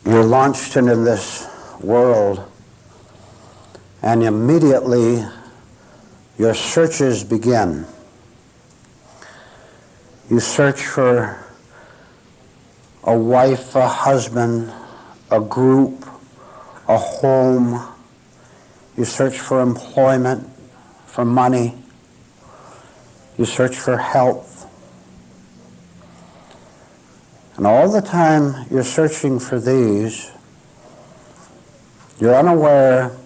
You're launched into this world, and immediately your searches begin. You search for a wife, a husband, a group, a home. You search for employment, for money. You search for health. And all the time you're searching for these, you're unaware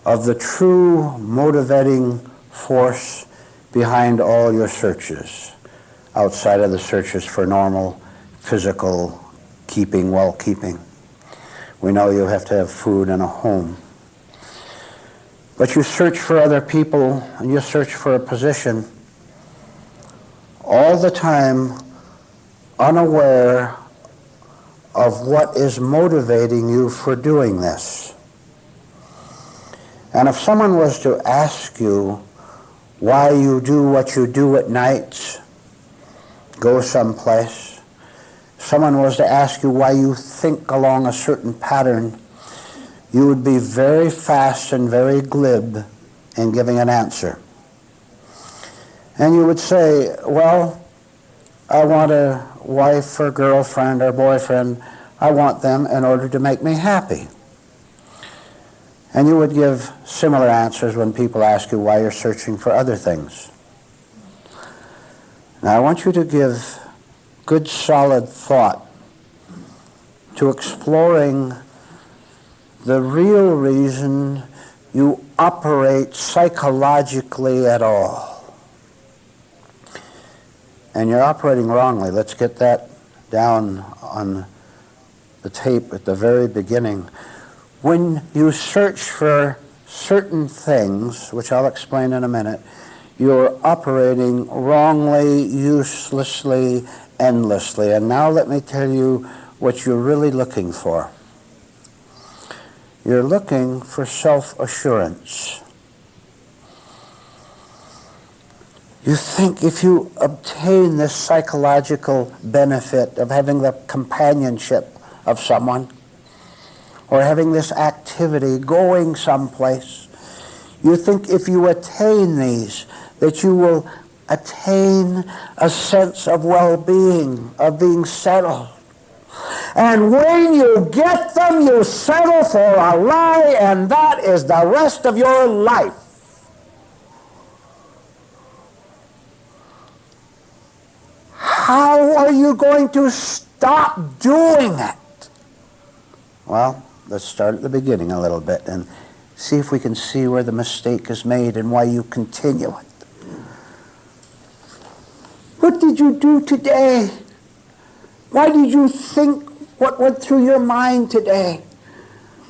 of the true motivating force behind all your searches, outside of the searches for normal physical keeping, well-keeping. We know you have to have food and a home. But you search for other people, and you search for a position, all the time unaware of what is motivating you for doing this. And if someone was to ask you why you do what you do at night, go someplace, someone was to ask you why you think along a certain pattern, you would be very fast and very glib in giving an answer. And you would say, well, I want a wife or girlfriend or boyfriend. I want them in order to make me happy. And you would give similar answers when people ask you why you're searching for other things. Now I want you to give good solid thought to exploring the real reason you operate psychologically at all. And you're operating wrongly. Let's get that down on the tape at the very beginning. When you search for certain things, which I'll explain in a minute, you're operating wrongly, uselessly, endlessly. And now let me tell you what you're really looking for. You're looking for self-assurance. You think if you obtain this psychological benefit of having the companionship of someone, or having this activity, going someplace, you think if you attain these, that you will attain a sense of well-being, of being settled. And when you get them, you settle for a lie, and that is the rest of your life. How are you going to stop doing it? Well, let's start at the beginning a little bit and see if we can see where the mistake is made and why you continue it. What did you do today? Why did you think? What went through your mind today?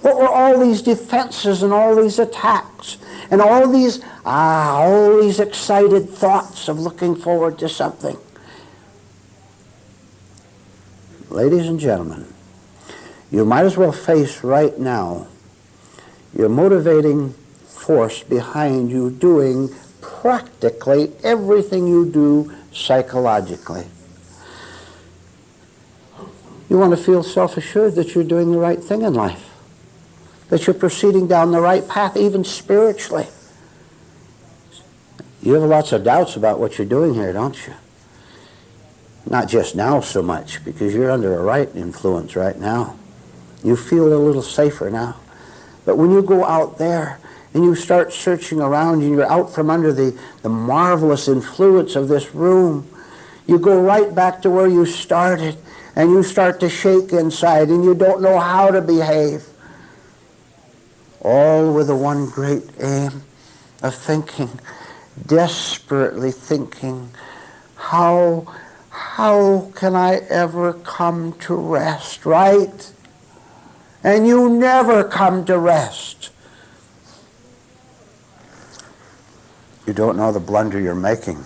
What were all these defenses and all these attacks and all these excited thoughts of looking forward to something? Ladies and gentlemen, you might as well face right now your motivating force behind you doing practically everything you do psychologically. You want to feel self-assured that you're doing the right thing in life, that you're proceeding down the right path, even spiritually. You have lots of doubts about what you're doing here, don't you? Not just now so much, because you're under a right influence right now. You feel a little safer now. But when you go out there and you start searching around and you're out from under the marvelous influence of this room, you go right back to where you started and you start to shake inside and you don't know how to behave. All with the one great aim of thinking, desperately thinking, how can I ever come to rest, right? And you never come to rest. You don't know the blunder you're making.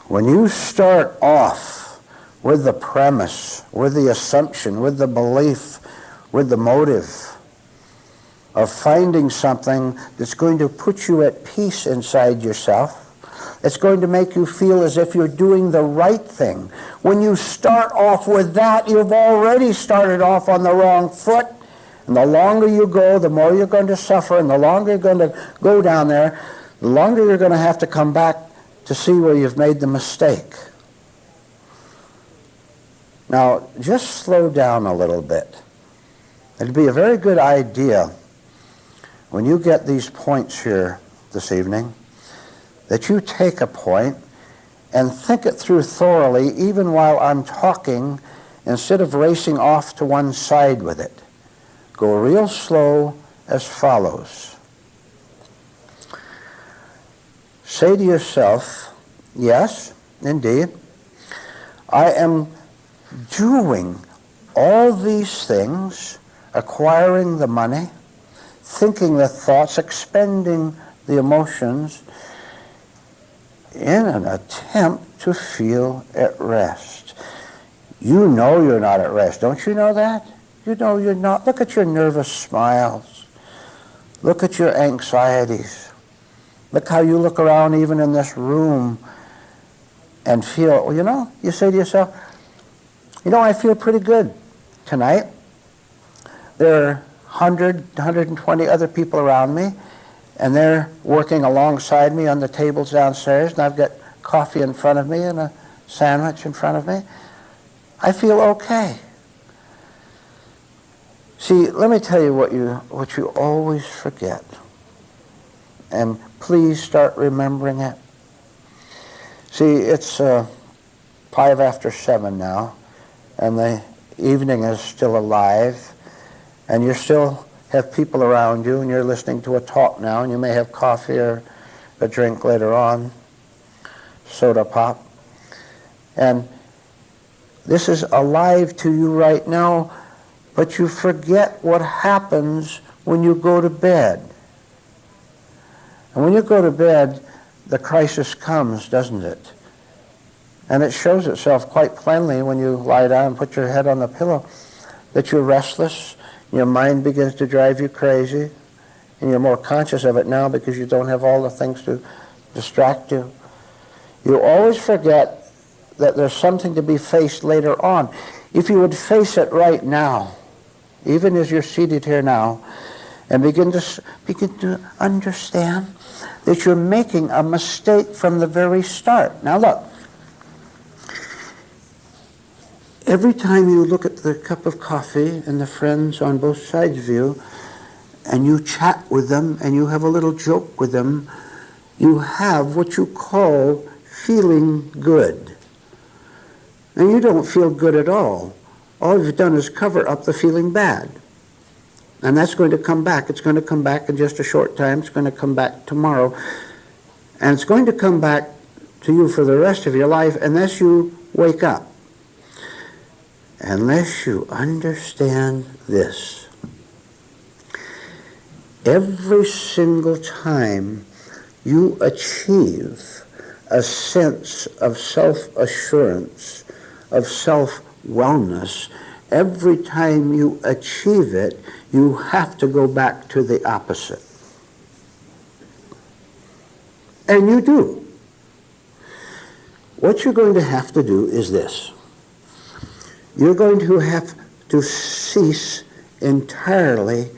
When you start off with the premise, with the assumption, with the belief, with the motive of finding something that's going to put you at peace inside yourself, It's going to make you feel as if you're doing the right thing. When you start off with that, you've already started off on the wrong foot. And the longer you go, the more you're going to suffer, and the longer you're going to go down there, the longer you're going to have to come back to see where you've made the mistake. Now, just slow down a little bit. It'd be a very good idea when you get these points here this evening that you take a point and think it through thoroughly, even while I'm talking, instead of racing off to one side with it. Go real slow as follows. Say to yourself, yes, indeed, I am doing all these things, acquiring the money, thinking the thoughts, expending the emotions, in an attempt to feel at rest. You know you're not at rest. Don't you know that? You know you're not. Look at your nervous smiles. Look at your anxieties. Look how you look around even in this room and feel, well, you know, you say to yourself, you know, I feel pretty good tonight. There are 100, 120 other people around me, and they're working alongside me on the tables downstairs, and I've got coffee in front of me and a sandwich in front of me. I feel okay. See, let me tell you what you always forget. And please start remembering it. See, it's 7:05 now, and the evening is still alive, and you still have people around you, and you're listening to a talk now, and you may have coffee or a drink later on, soda pop. And this is alive to you right now, but you forget what happens when you go to bed. And when you go to bed, the crisis comes, doesn't it? And it shows itself quite plainly when you lie down and put your head on the pillow, that you're restless, your mind begins to drive you crazy, and you're more conscious of it now because you don't have all the things to distract you. You always forget that there's something to be faced later on. If you would face it right now, even as you're seated here now, and begin to understand that you're making a mistake from the very start. Now look, every time you look at the cup of coffee and the friends on both sides of you, and you chat with them and you have a little joke with them, you have what you call feeling good. And you don't feel good at all. All you've done is cover up the feeling bad. And that's going to come back. It's going to come back in just a short time. It's going to come back tomorrow. And it's going to come back to you for the rest of your life unless you wake up. Unless you understand this. Every single time you achieve a sense of self-assurance, of self-wellness, every time you achieve it, you have to go back to the opposite. And you do. What you're going to have to do is this. You're going to have to cease entirely,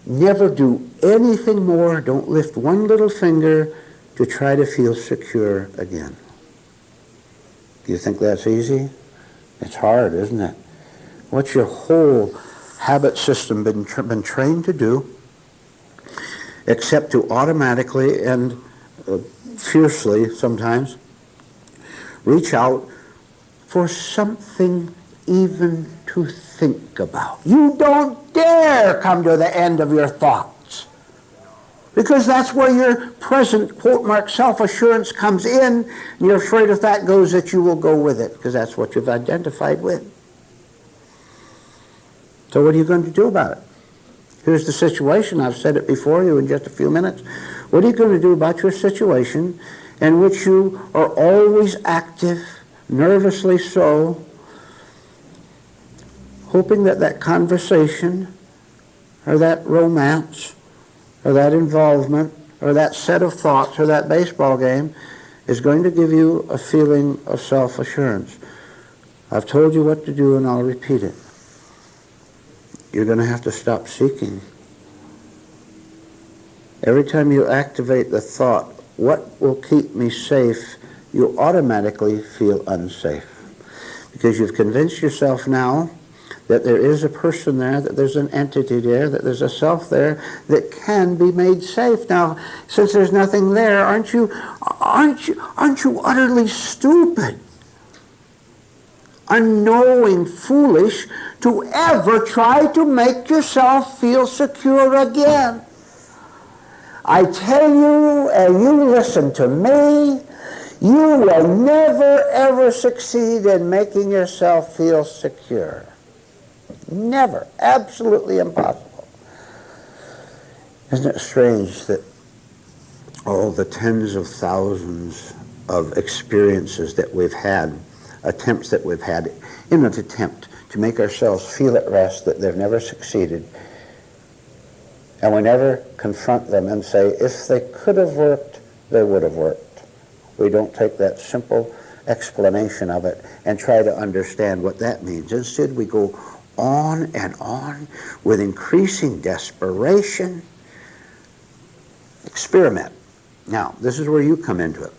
never do anything more, don't lift one little finger to try to feel secure again. Do you think that's easy? It's hard, isn't it? What's your whole habit system been trained to do, except to automatically and fiercely sometimes reach out for something even to think about. You don't dare come to the end of your thoughts, because that's where your present, quote mark, self-assurance comes in, and you're afraid if that goes that you will go with it, because that's what you've identified with. So what are you going to do about it? Here's the situation. I've said it before you in just a few minutes. What are you going to do about your situation in which you are always active, nervously so, hoping that that conversation or that romance or that involvement or that set of thoughts or that baseball game is going to give you a feeling of self-assurance. I've told you what to do and I'll repeat it. You're going to have to stop seeking. Every time you activate the thought, what will keep me safe, you automatically feel unsafe. Because you've convinced yourself now that there is a person there, that there's an entity there, that there's a self there that can be made safe. Now, since there's nothing there, aren't you utterly stupid, unknowing, foolish to ever try to make yourself feel secure again? I tell you, and you listen to me, you will never ever succeed in making yourself feel secure. Never. Absolutely impossible. Isn't it strange that all the tens of thousands of experiences that we've had, attempts that we've had, in an attempt to make ourselves feel at rest, that they've never succeeded, and we never confront them and say, if they could have worked, they would have worked. We don't take that simple explanation of it and try to understand what that means. Instead, we go on and on with increasing desperation. Experiment. Now, this is where you come into it.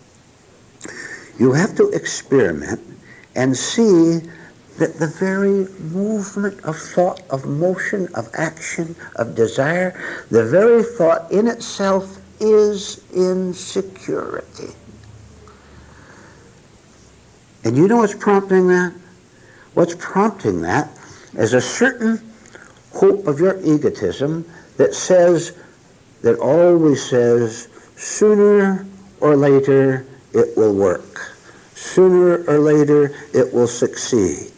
You have to experiment and see that the very movement of thought, of motion, of action, of desire, the very thought in itself is insecurity. And you know what's prompting that? What's prompting that is a certain hope of your egotism that says, that always says, sooner or later it will work. Sooner or later it will succeed.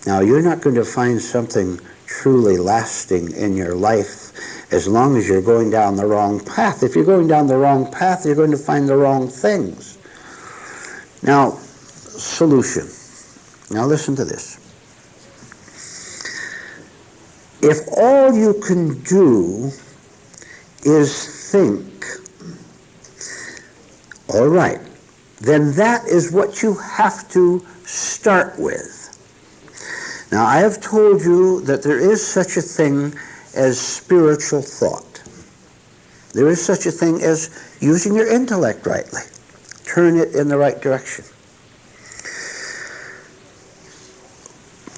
Now, you're not going to find something truly lasting in your life as long as you're going down the wrong path. If you're going down the wrong path, you're going to find the wrong things. Now, solution. Now listen to this. If all you can do is think, all right, then that is what you have to start with. Now, I have told you that there is such a thing as spiritual thought. There is such a thing as using your intellect rightly. Turn it in the right direction.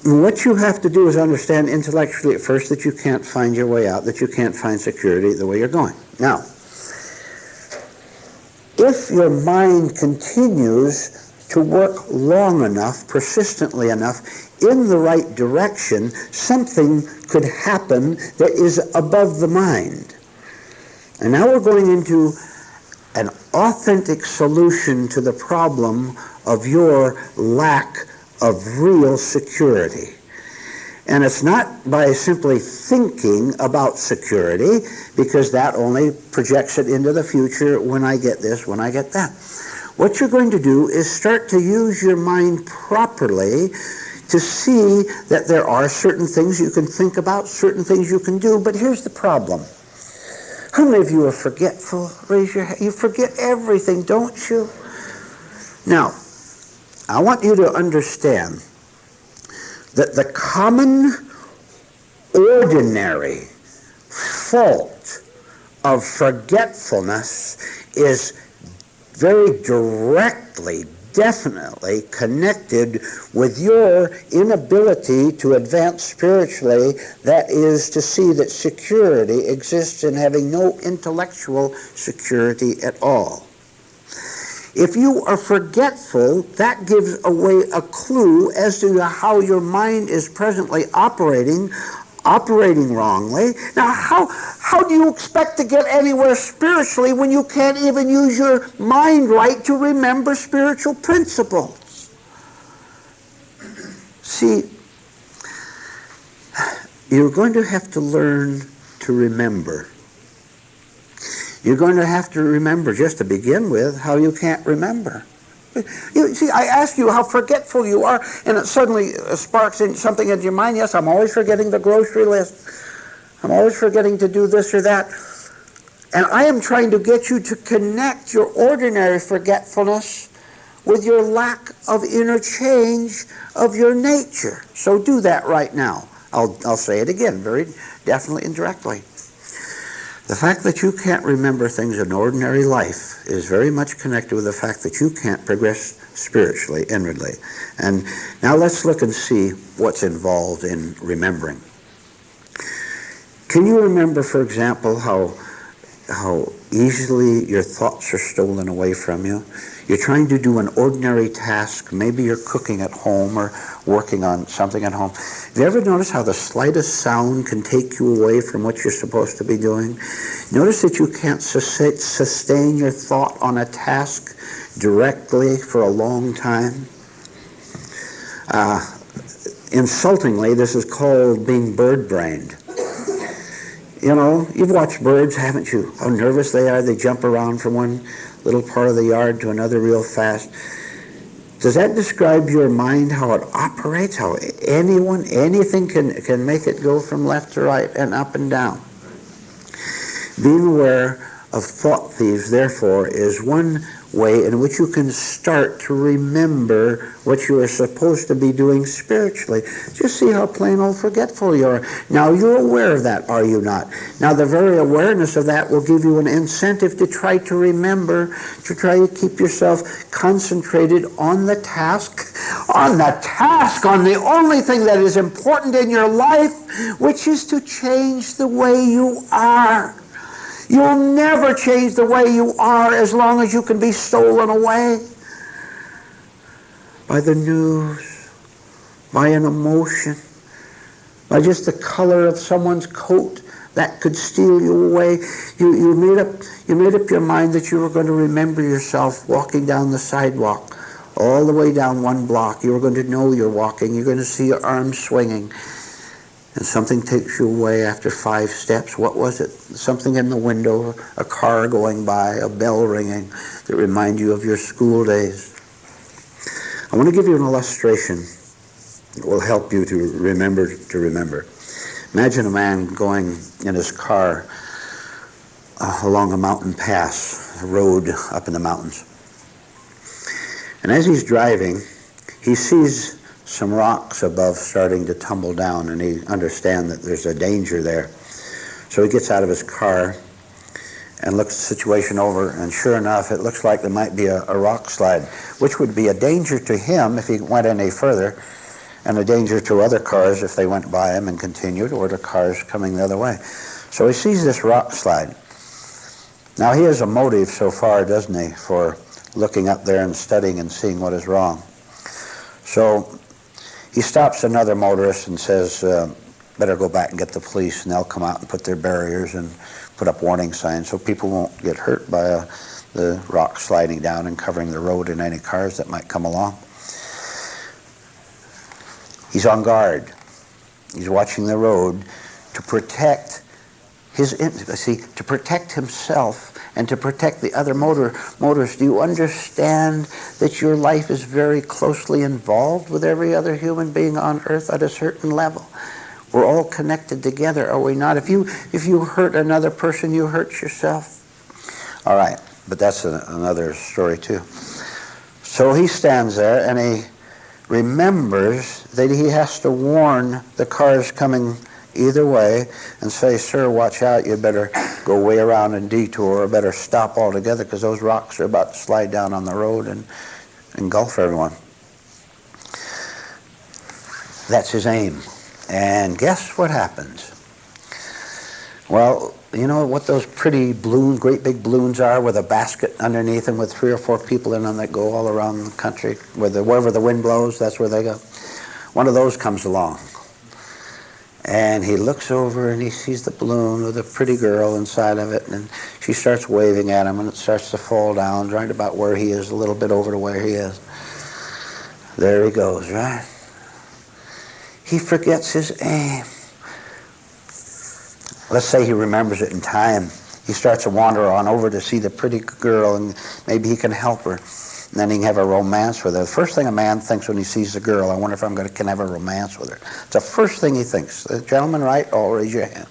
And what you have to do is understand intellectually at first that you can't find your way out, that you can't find security the way you're going. Now, if your mind continues to work long enough, persistently enough, in the right direction, something could happen that is above the mind. And now we're going into an authentic solution to the problem of your lack of real security. And it's not by simply thinking about security, because that only projects it into the future, when I get this, when I get that. What you're going to do is start to use your mind properly to see that there are certain things you can think about, certain things you can do, but here's the problem. How many of you are forgetful? Raise your hand. You forget everything, don't you? Now, I want you to understand that the common, ordinary fault of forgetfulness is very directly, definitely connected with your inability to advance spiritually, that is to see that security exists in having no intellectual security at all. If you are forgetful, that gives away a clue as to how your mind is presently operating wrongly. Now, how do you expect to get anywhere spiritually when you can't even use your mind right to remember spiritual principles? See, you're going to have to learn to remember. You're going to have to remember, just to begin with, how you can't remember. You see, I ask you how forgetful you are, and it suddenly sparks something into your mind. Yes, I'm always forgetting the grocery list. I'm always forgetting to do this or that. And I am trying to get you to connect your ordinary forgetfulness with your lack of interchange of your nature. So do that right now. I'll say it again, very definitely and directly. The fact that you can't remember things in ordinary life is very much connected with the fact that you can't progress spiritually, inwardly. And now let's look and see what's involved in remembering. Can you remember, for example, how easily your thoughts are stolen away from you? You're trying to do an ordinary task. Maybe you're cooking at home or working on something at home. Have you ever noticed how the slightest sound can take you away from what you're supposed to be doing? Notice that you can't sustain your thought on a task directly for a long time. Insultingly, this is called being bird-brained. You know, you've watched birds, haven't you? How nervous they are. They jump around from one little part of the yard to another real fast. Does that describe your mind, how it operates, how anything can make it go from left to right and up and down? Being aware of thought thieves, therefore, is one way in which you can start to remember what you are supposed to be doing spiritually. Just see how plain old forgetful you are. Now, you're aware of that, are you not? Now, the very awareness of that will give you an incentive to try to remember, to try to keep yourself concentrated on the task, on the only thing that is important in your life, which is to change the way you are. You'll never change the way you are as long as you can be stolen away by the news, by an emotion, by just the color of someone's coat that could steal you away. You made up your mind that you were going to remember yourself walking down the sidewalk all the way down one block. You were going to know you're walking. You're going to see your arms swinging. And something takes you away after 5 steps. What was it? Something in the window, a car going by, a bell ringing that remind you of your school days. I want to give you an illustration that will help you to remember. Imagine a man going in his car along a mountain pass, a road up in the mountains. And as he's driving, he sees some rocks above starting to tumble down, and he understands that there's a danger there. So he gets out of his car and looks the situation over, and sure enough, it looks like there might be a rock slide, which would be a danger to him if he went any further, and a danger to other cars if they went by him and continued, or the cars coming the other way. So he sees this rock slide. Now he has a motive so far, doesn't he, for looking up there and studying and seeing what is wrong. So he stops another motorist and says, better go back and get the police, and they'll come out and put their barriers and put up warning signs so people won't get hurt by the rock sliding down and covering the road and any cars that might come along. He's on guard. He's watching the road to protect his intimacy, to protect himself, and to protect the other motorists. Do you understand that your life is very closely involved with every other human being on earth at a certain level? We're all connected together, are we not? If you hurt another person, you hurt yourself. All right, but that's another story too. So he stands there and he remembers that he has to warn the cars coming either way and say, sir, watch out, you better go way around and detour, or better stop altogether, because those rocks are about to slide down on the road and engulf everyone. That's his aim. And guess what happens? Well, you know what those pretty balloons, great big balloons are with a basket underneath them with 3 or 4 people in them that go all around the country, wherever the wind blows, that's where they go. One of those comes along. And he looks over and he sees the balloon with a pretty girl inside of it, and she starts waving at him, and it starts to fall down right about where he is, a little bit over to where he is. There he goes, right? He forgets his aim. Let's say he remembers it in time. He starts to wander on over to see the pretty girl, and maybe he can help her. And then he can have a romance with her. The first thing a man thinks when he sees a girl, I wonder if can have a romance with her. It's the first thing he thinks. The gentleman, right? Oh, raise your hand.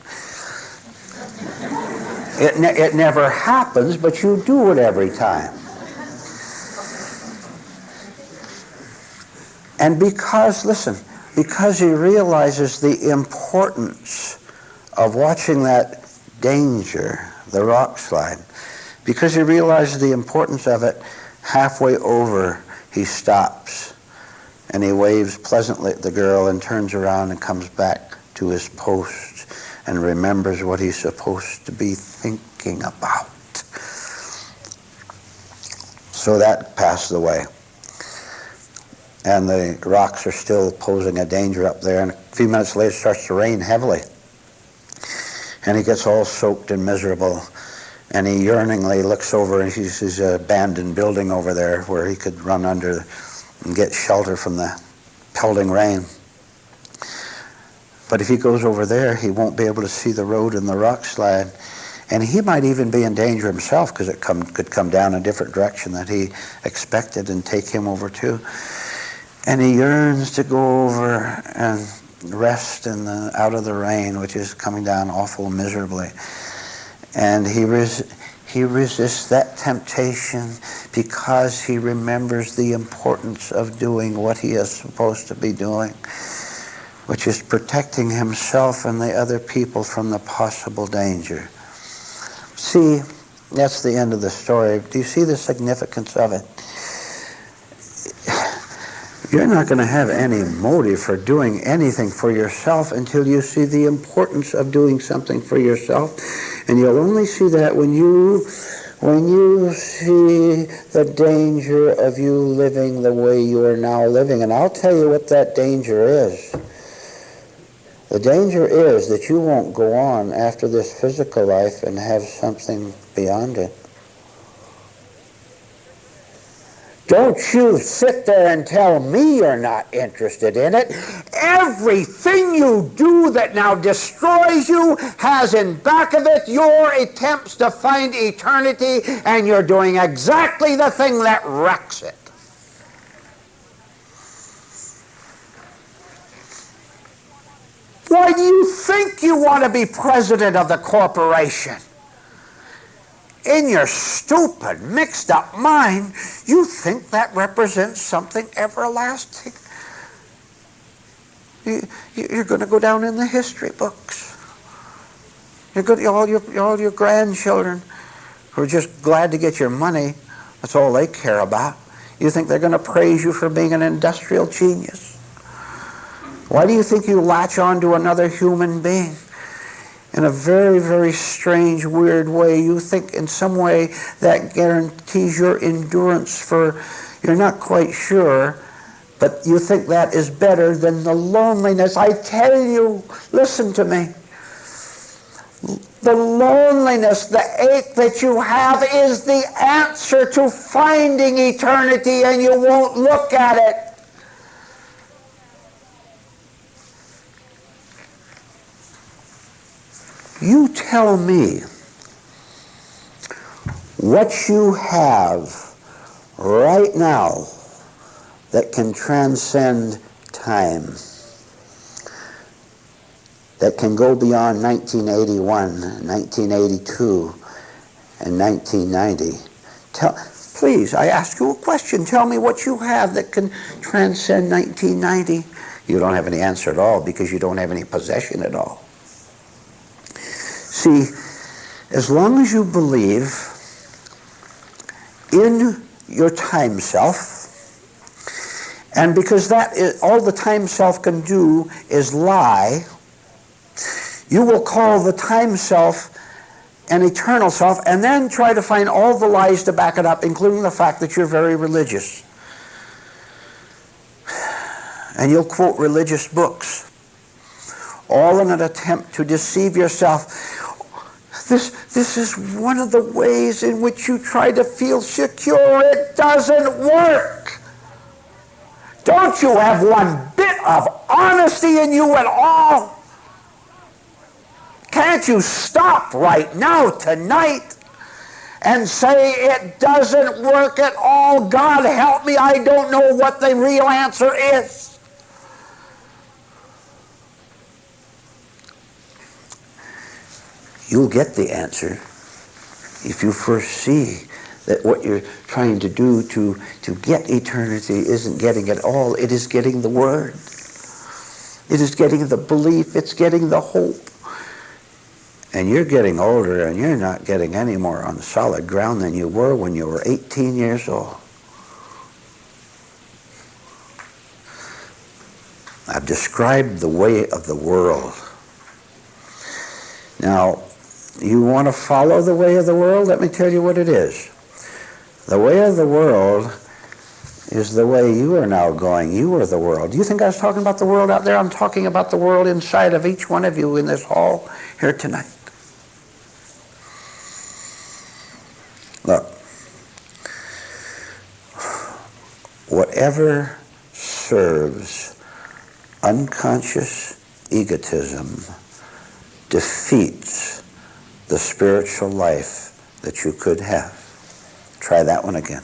It never happens, but you do it every time. And because he realizes the importance of watching that danger, the rock slide, because he realizes the importance of it, halfway over he stops and he waves pleasantly at the girl and turns around and comes back to his post and remembers what he's supposed to be thinking about. So that passed away. And the rocks are still posing a danger up there, and a few minutes later it starts to rain heavily. And he gets all soaked and miserable, and he yearningly looks over and he sees an abandoned building over there where he could run under and get shelter from the pelting rain. But if he goes over there, he won't be able to see the road and the rock slide. And he might even be in danger himself, because it could come down a different direction that he expected and take him over too. And he yearns to go over and rest out of the rain, which is coming down awful miserably. And he resists that temptation because he remembers the importance of doing what he is supposed to be doing, which is protecting himself and the other people from the possible danger. See, that's the end of the story. Do you see the significance of it? You're not going to have any motive for doing anything for yourself until you see the importance of doing something for yourself. And you'll only see that when you see the danger of you living the way you are now living. And I'll tell you what that danger is. The danger is that you won't go on after this physical life and have something beyond it. Don't you sit there and tell me you're not interested in it. Everything you do that now destroys you has in back of it your attempts to find eternity, and you're doing exactly the thing that wrecks it. Why do you think you want to be president of the corporation? In your stupid, mixed-up mind, you think that represents something everlasting. You're going to go down in the history books. All your grandchildren who are just glad to get your money, that's all they care about. You think they're going to praise you for being an industrial genius. Why do you think you latch on to another human being? In a very, very strange, weird way. You think in some way that guarantees your endurance for, you're not quite sure, but you think that is better than the loneliness. I tell you, listen to me. The loneliness, the ache that you have is the answer to finding eternity, and you won't look at it. You tell me what you have right now that can transcend time, that can go beyond 1981, 1982, and 1990. Please, I ask you a question. Tell me what you have that can transcend 1990. You don't have any answer at all because you don't have any possession at all. See, as long as you believe in your time self, and because that is all the time self can do is lie, you will call the time self an eternal self, and then try to find all the lies to back it up, including the fact that you're very religious. And you'll quote religious books, all in an attempt to deceive yourself. This is one of the ways in which you try to feel secure. It doesn't work. Don't you have one bit of honesty in you at all? Can't you stop right now, tonight, and say it doesn't work at all? God help me, I don't know what the real answer is. You'll get the answer If you first see that what you're trying to do to get eternity isn't getting it all, it is getting the Word. It is getting the belief, it's getting the hope. And you're getting older and you're not getting any more on solid ground than you were when you were 18 years old. I've described the way of the world. Now, you want to follow the way of the world? Let me tell you what it is. The way of the world is the way you are now going. You are the world. Do you think I was talking about the world out there? I'm talking about the world inside of each one of you in this hall here tonight. Look, whatever serves unconscious egotism defeats the spiritual life that you could have. Try that one again.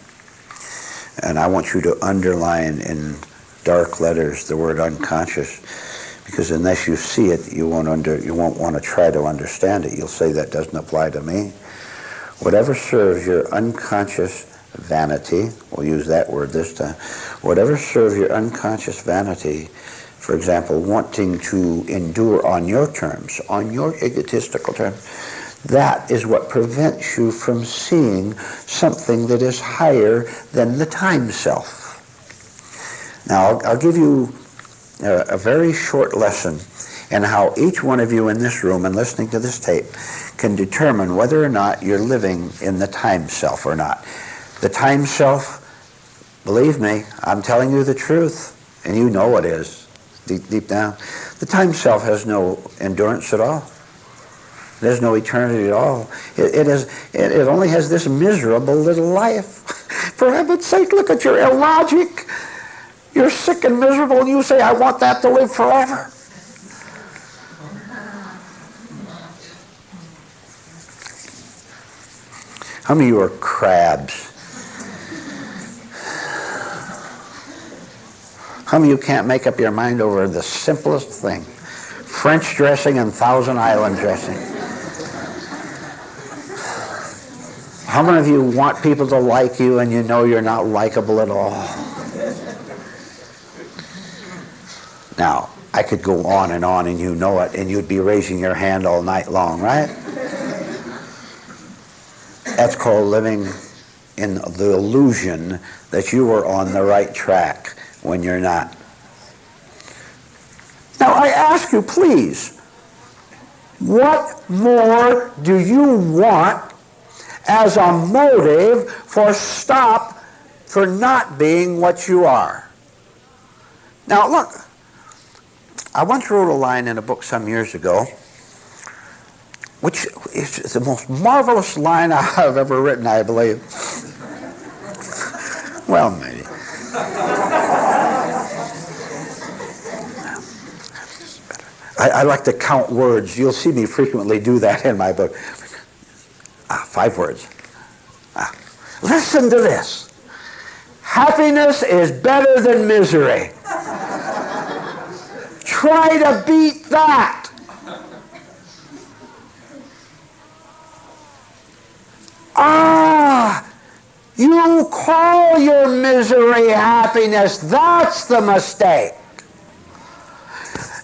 And I want you to underline in dark letters the word unconscious, because unless you see it, you won't want to try to understand it. You'll say that doesn't apply to me. Whatever serves your unconscious vanity, we'll use that word this time, whatever serves your unconscious vanity, for example, wanting to endure on your terms, on your egotistical terms, that is what prevents you from seeing something that is higher than the time self. Now, I'll give you a very short lesson in how each one of you in this room and listening to this tape can determine whether or not you're living in the time self or not. The time self, believe me, I'm telling you the truth, and you know it is, deep down. The time self has no endurance at all. There's no eternity at all. It only has this miserable little life. For heaven's sake, look at your illogic. You're sick and miserable, and you say, I want that to live forever. How many of you are crabs? How many of you can't make up your mind over the simplest thing? French dressing and Thousand Island dressing. How many of you want people to like you and you know you're not likable at all? Now, I could go on and you know it, and you'd be raising your hand all night long, right? That's called living in the illusion that you were on the right track when you're not. Now, I ask you, please, what more do you want as a motive for not being what you are? Now, look, I once wrote a line in a book some years ago, which is the most marvelous line I've ever written, I believe. Well, maybe. I like to count words. You'll see me frequently do that in my book. 5 words. Listen to this. Happiness is better than misery. Try to beat that. You call your misery happiness. That's the mistake.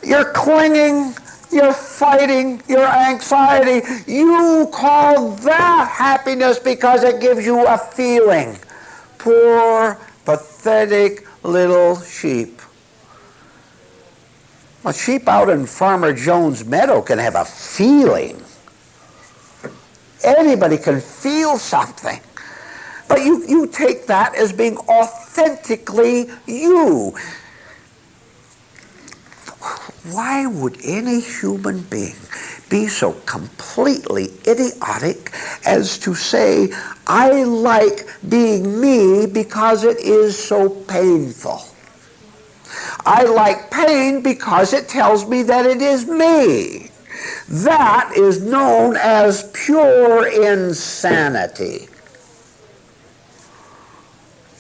You're clinging, you're fighting, your anxiety. You call that happiness because it gives you a feeling. Poor, pathetic little sheep. A sheep out in Farmer Jones' meadow can have a feeling. Anybody can feel something. But you take that as being authentically you. Why would any human being be so completely idiotic as to say, I like being me because it is so painful? I like pain because it tells me that it is me. That is known as pure insanity.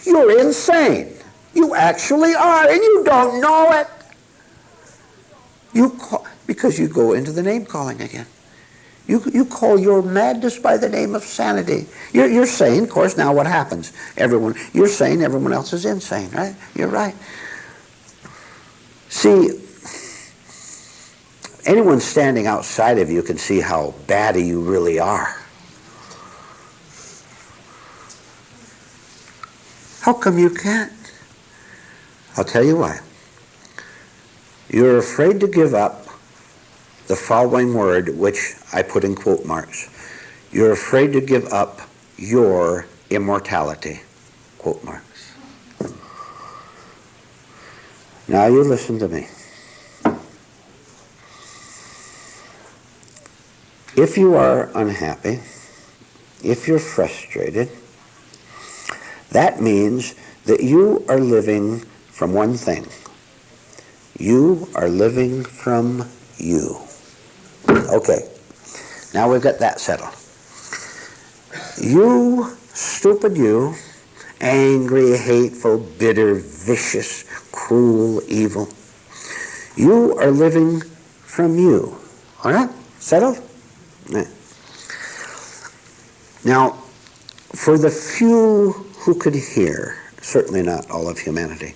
You're insane. You actually are, and you don't know it. Because you go into the name calling again. You call your madness by the name of sanity. You're saying, of course, now what happens? You're saying everyone else is insane, right? You're right. See, anyone standing outside of you can see how batty you really are. How come you can't? I'll tell you why. You're afraid to give up the following word, which I put in quote marks. You're afraid to give up your immortality, quote marks. Now you listen to me. If you are unhappy, if you're frustrated, that means that you are living from one thing. You are living from you. Okay, now we've got that settled. You, stupid you, angry, hateful, bitter, vicious, cruel, evil. You are living from you. All right? Settled? Yeah. Now, for the few who could hear, certainly not all of humanity,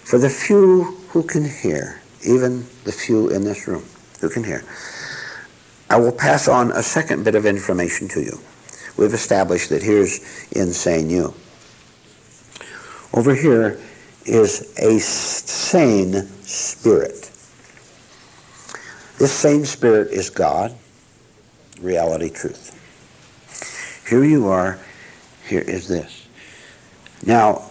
for the few who can hear, even the few in this room who can hear, I will pass on a second bit of information to you. We've established that here's insane you. Over here is a sane spirit. This sane spirit is God, reality, truth. Here you are, here is this. Now,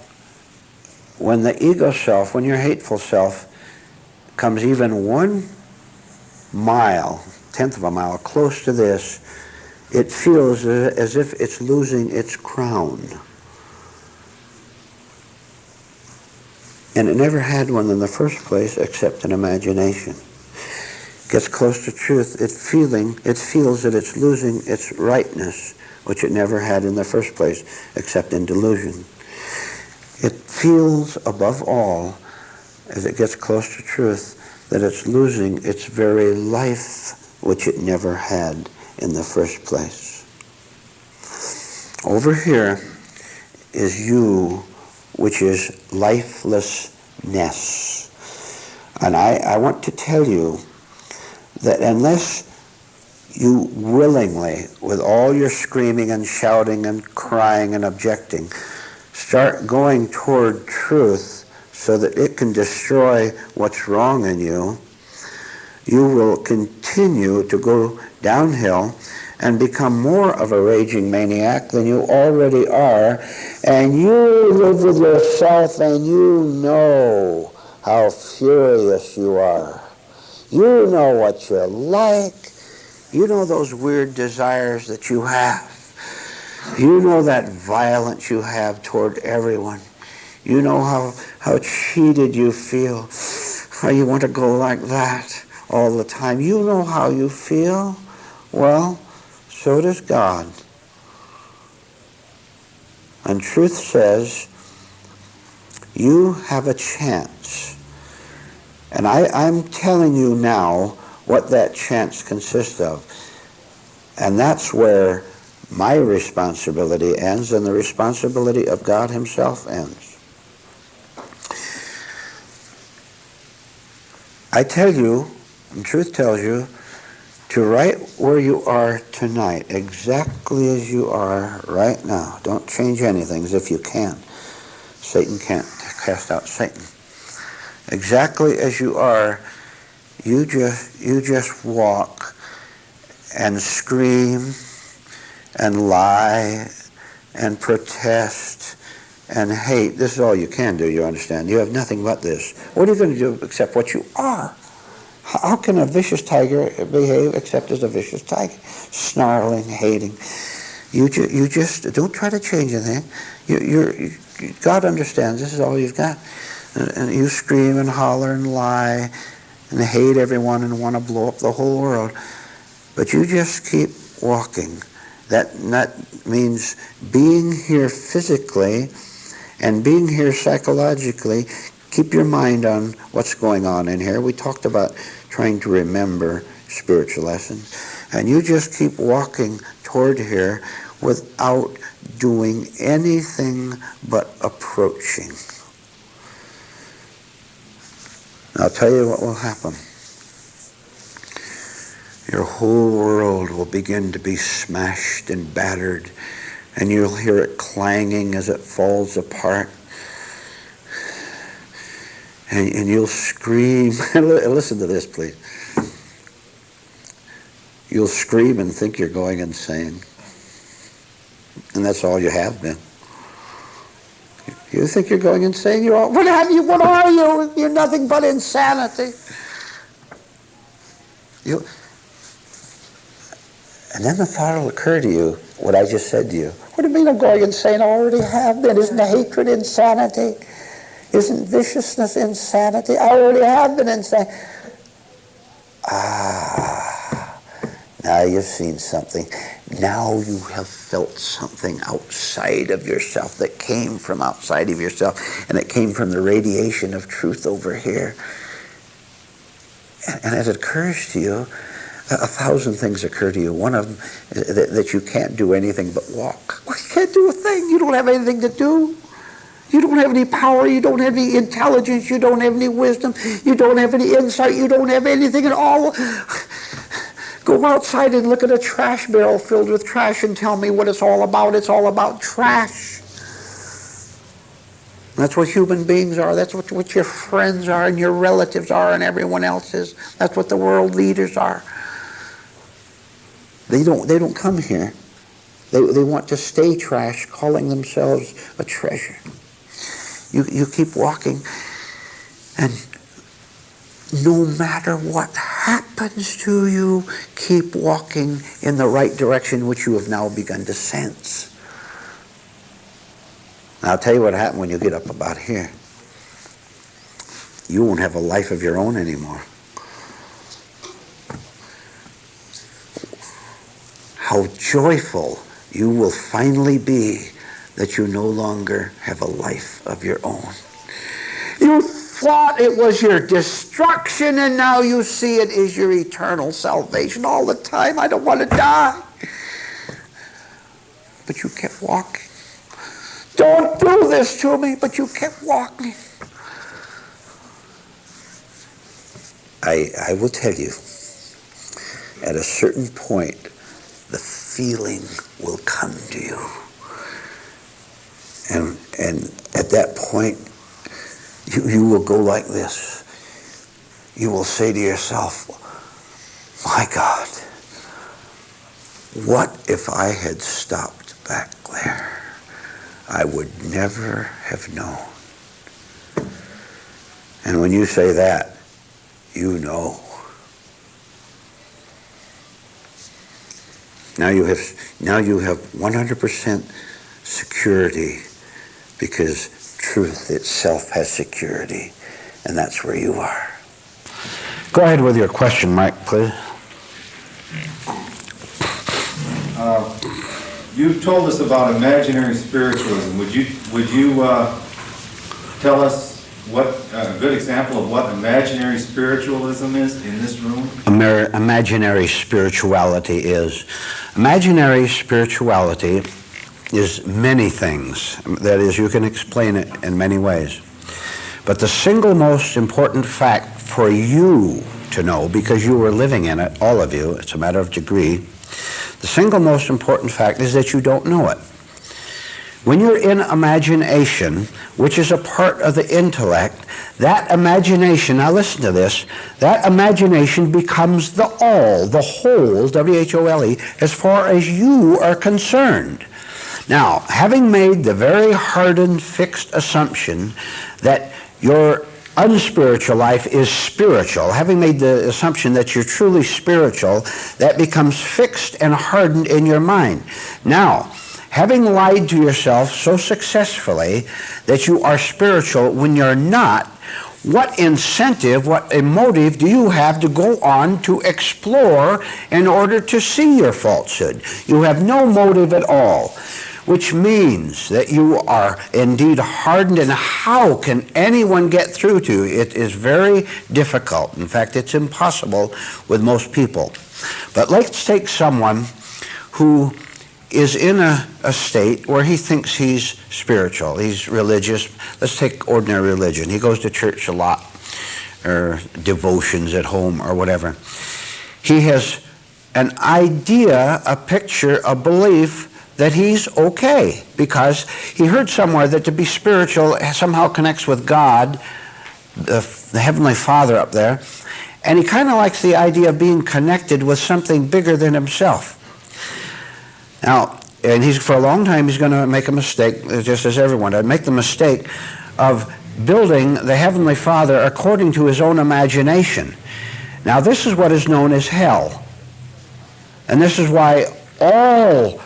when the ego self, when your hateful self comes even 1 mile, tenth of a mile, close to this, it feels as if it's losing its crown. And it never had one in the first place except in imagination. Gets close to truth, it feels that it's losing its rightness, which it never had in the first place except in delusion. It feels above all, as it gets close to truth, that it's losing its very life, which it never had in the first place. Over here is you, which is lifelessness. And I want to tell you that unless you willingly, with all your screaming and shouting and crying and objecting, start going toward truth so that it can destroy what's wrong in you, you will continue to go downhill and become more of a raging maniac than you already are. And you live with yourself and you know how furious you are. You know what you're like. You know those weird desires that you have. You know that violence you have toward everyone. You know how cheated you feel, how you want to go like that all the time. You know how you feel. Well, so does God. And truth says, you have a chance. And I'm telling you now what that chance consists of. And that's where my responsibility ends and the responsibility of God himself ends. I tell you, and truth tells you, to right where you are tonight, exactly as you are right now. Don't change anything, as if you can. Satan can't cast out Satan. Exactly as you are, you just walk and scream and lie and protest and hate. This is all you can do, you understand. You have nothing but this. What are you going to do except what you are? How can a vicious tiger behave except as a vicious tiger? Snarling, hating. You just don't try to change anything. God understands this is all you've got. And you scream and holler and lie and hate everyone and want to blow up the whole world. But you just keep walking. That means being here physically and being here psychologically. Keep your mind on what's going on in here. We talked about trying to remember spiritual lessons. And you just keep walking toward here without doing anything but approaching. I'll tell you what will happen. Your whole world will begin to be smashed and battered, and you'll hear it clanging as it falls apart. And you'll scream. Listen to this, please. You'll scream and think you're going insane. And that's all you have been. You think you're going insane? What are you? You're nothing but insanity. And then the thought will occur to you, what I just said to you. What do you mean I'm going insane? I already have been. Isn't hatred insanity? Isn't viciousness insanity? I already have been insane. Now you've seen something. Now you have felt something outside of yourself that came from outside of yourself, and it came from the radiation of truth over here. And as it occurs to you, 1,000 things occur to you. One of them is that you can't do anything but walk. Well, you can't do a thing. You don't have anything to do. You don't have any power. You don't have any intelligence. You don't have any wisdom. You don't have any insight. You don't have anything at all. Go outside and look at a trash barrel filled with trash and tell me what it's all about. It's all about trash. That's what human beings are. That's what your friends are and your relatives are and everyone else is. That's what the world leaders are. They don't come here. They want to stay trash, calling themselves a treasure. You keep walking, and no matter what happens to you, keep walking in the right direction, which you have now begun to sense. Now, I'll tell you what happened when you get up about here. You won't have a life of your own anymore. How joyful you will finally be that you no longer have a life of your own. You thought it was your destruction, and now you see it is your eternal salvation all the time. I don't want to die. But you kept walking. Don't do this to me, but you kept walking. I will tell you, at a certain point, the feeling will come to you. And at that point, you will go like this. You will say to yourself, my God, what if I had stopped back there? I would never have known. And when you say that, you know. Now you have 100% security, because truth itself has security, and that's where you are. Go ahead with your question, Mike, please. You've told us about imaginary spiritualism. Would you tell us what a good example of what imaginary spiritualism is in this room? Imaginary spirituality is many things. That is, you can explain it in many ways. But the single most important fact for you to know, because you were living in it, all of you, it's a matter of degree, the single most important fact is that you don't know it. When you're in imagination, which is a part of the intellect, that imagination, now listen to this, that imagination becomes the all, the whole, W-H-O-L-E, as far as you are concerned. Now, having made the very hardened, fixed assumption that your unspiritual life is spiritual, having made the assumption that you're truly spiritual, that becomes fixed and hardened in your mind. Now, having lied to yourself so successfully that you are spiritual when you're not, what incentive, what motive do you have to go on to explore in order to see your falsehood? You have no motive at all, which means that you are indeed hardened, and how can anyone get through to you? It is very difficult. In fact, it's impossible with most people. But let's take someone who is in a state where he thinks he's spiritual, he's religious. Let's take ordinary religion. He goes to church a lot, or devotions at home or whatever. He has an idea, a picture, a belief that he's okay because he heard somewhere that to be spiritual somehow connects with God, the Heavenly Father up there, and he kind of likes the idea of being connected with something bigger than himself. Now, and for a long time he's going to make a mistake, just as everyone does, make the mistake of building the Heavenly Father according to his own imagination. Now, this is what is known as hell. And this is why all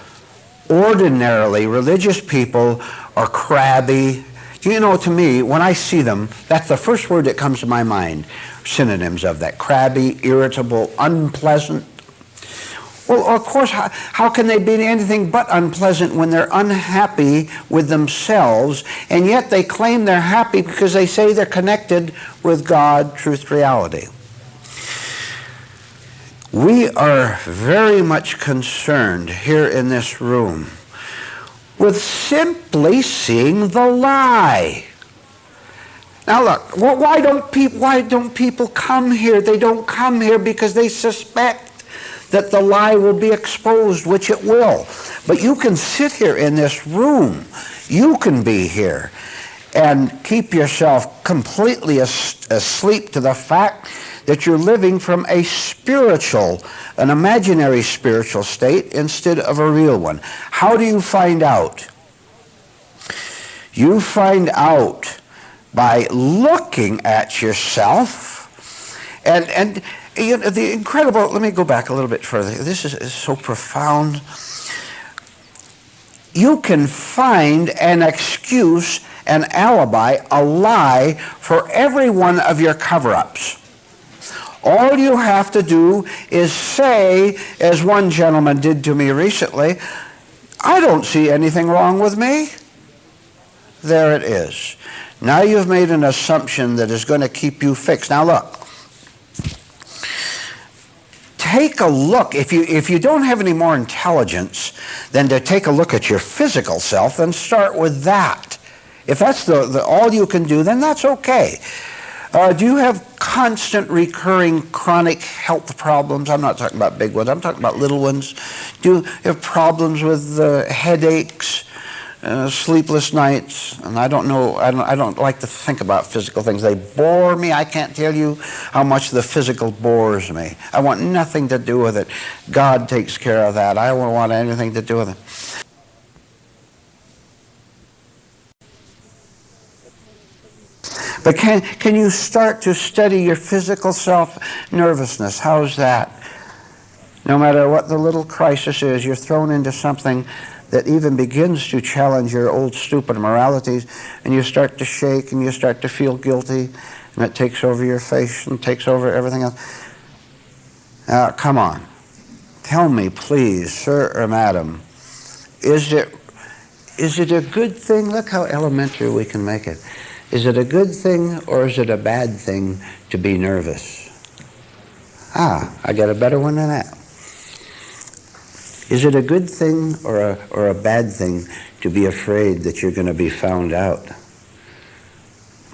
ordinarily religious people are crabby. You know, to me, when I see them, that's the first word that comes to my mind. Synonyms of that: crabby, irritable, unpleasant. Well, of course, how can they be anything but unpleasant when they're unhappy with themselves, and yet they claim they're happy because they say they're connected with God, truth, reality? We are very much concerned here in this room with simply seeing the lie. Now look, why don't people come here? They don't come here because they suspect that the lie will be exposed, which it will. But you can sit here in this room. You can be here and keep yourself completely asleep to the fact that you're living from a spiritual, an imaginary spiritual state instead of a real one. How do you find out? You find out by looking at yourself. And you know, the incredible, let me go back a little bit further. This is so profound. You can find an excuse, an alibi, a lie for every one of your cover-ups. All you have to do is say, as one gentleman did to me recently, I don't see anything wrong with me. There it is. Now you've made an assumption that is going to keep you fixed. Now look, take a look. If you don't have any more intelligence than to take a look at your physical self, then start with that. If that's the all you can do, then that's okay. Do you have constant, recurring, chronic health problems? I'm not talking about big ones. I'm talking about little ones. Do you have problems with headaches, sleepless nights? And I don't know. I don't like to think about physical things. They bore me. I can't tell you how much the physical bores me. I want nothing to do with it. God takes care of that. I don't want anything to do with it. But can you start to study your physical self? Nervousness, how's that? No matter what the little crisis is, you're thrown into something that even begins to challenge your old stupid moralities, and you start to shake and you start to feel guilty, and it takes over your face and takes over everything else. Come on. Tell me, please, sir or madam, is it a good thing? Look how elementary we can make it. Is it a good thing or is it a bad thing to be nervous? I got a better one than that. Is it a good thing or a bad thing to be afraid that you're going to be found out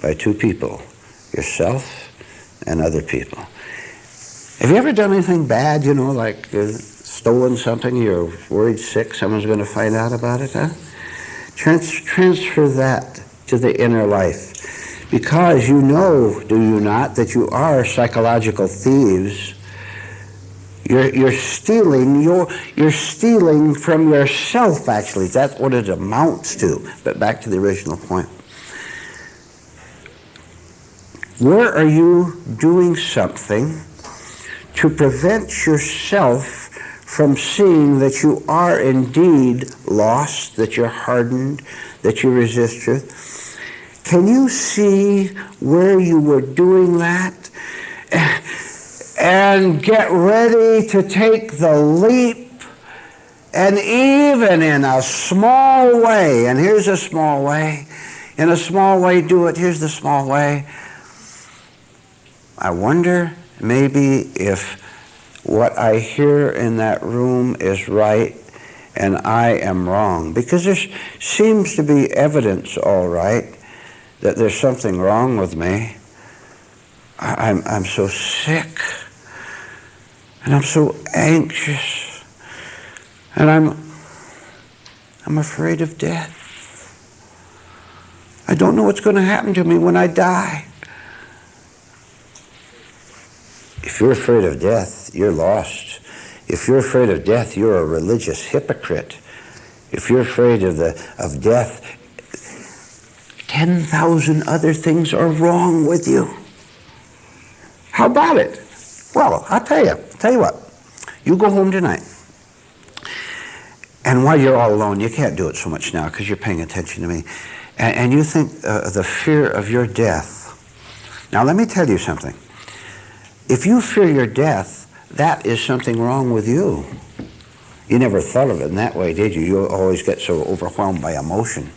by two people, yourself and other people? Have you ever done anything bad, like stolen something, you're worried sick, someone's going to find out about it, huh? Transfer that to the inner life, because you know, do you not, that you are psychological thieves. You're stealing from yourself, actually. That's what it amounts to. But back to the original point. Where are you doing something to prevent yourself from seeing that you are indeed lost, that you're hardened, that you resist truth? Can you see where you were doing that? And get ready to take the leap, and even in a small way, and here's a small way, in a small way do it, here's the small way. I wonder maybe if what I hear in that room is right and I am wrong. Because there seems to be evidence, all right, that there's something wrong with me. I'm so sick, and I'm so anxious, and I'm afraid of death. I don't know what's going to happen to me when I die. If you're afraid of death, you're lost. If you're afraid of death, you're a religious hypocrite. If you're afraid of death, 10,000 other things are wrong with you. How about it? Well, I'll tell you what. You go home tonight, and while you're all alone, you can't do it so much now because you're paying attention to me, and you think the fear of your death. Now, let me tell you something. If you fear your death, that is something wrong with you. You never thought of it in that way, did you? You always get so overwhelmed by emotion.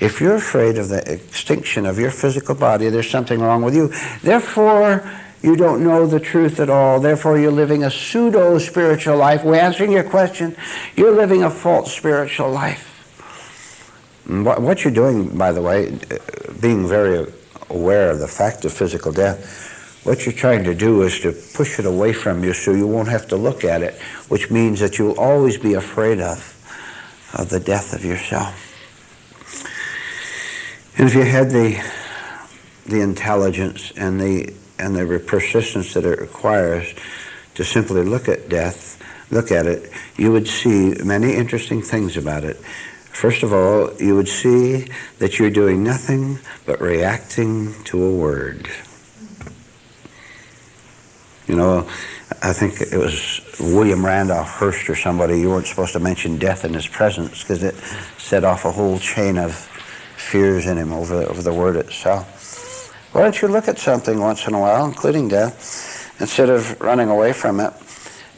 If you're afraid of the extinction of your physical body, there's something wrong with you. Therefore, you don't know the truth at all. Therefore, you're living a pseudo-spiritual life. We're answering your question. You're living a false spiritual life. What you're doing, by the way, being very aware of the fact of physical death, what you're trying to do is to push it away from you so you won't have to look at it, which means that you'll always be afraid of the death of yourself. And if you had the intelligence and the persistence that it requires to simply look at death, look at it, you would see many interesting things about it. First of all, you would see that you're doing nothing but reacting to a word. You know, I think it was William Randolph Hearst or somebody, you weren't supposed to mention death in his presence because it set off a whole chain of fears in him over the word itself. Why don't you look at something once in a while, including death, instead of running away from it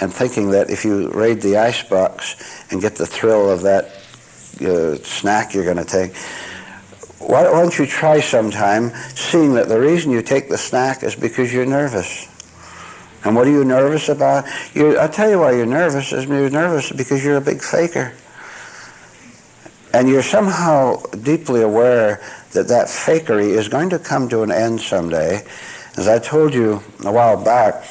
and thinking that if you raid the icebox and get the thrill of that snack you're going to take, why don't you try sometime seeing that the reason you take the snack is because you're nervous. And what are you nervous about? I'll tell you why you're nervous. You're nervous because you're a big faker. And you're somehow deeply aware that fakery is going to come to an end someday. As I told you a while back,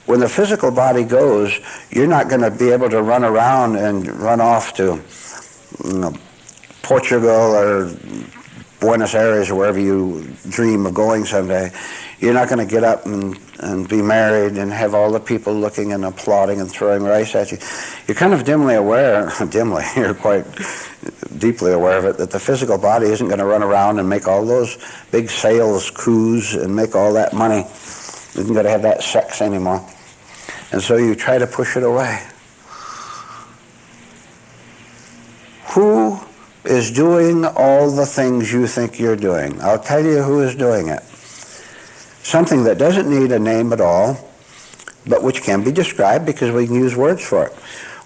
when the physical body goes, you're not going to be able to run around and run off to Portugal or Buenos Aires or wherever you dream of going someday. You're not going to get up and be married and have all the people looking and applauding and throwing rice at you. You're kind of dimly aware, you're quite deeply aware of it, that the physical body isn't going to run around and make all those big sales coups and make all that money. It isn't going to have that sex anymore. And so you try to push it away. Who is doing all the things you think you're doing? I'll tell you who is doing it. Something that doesn't need a name at all, but which can be described because we can use words for it.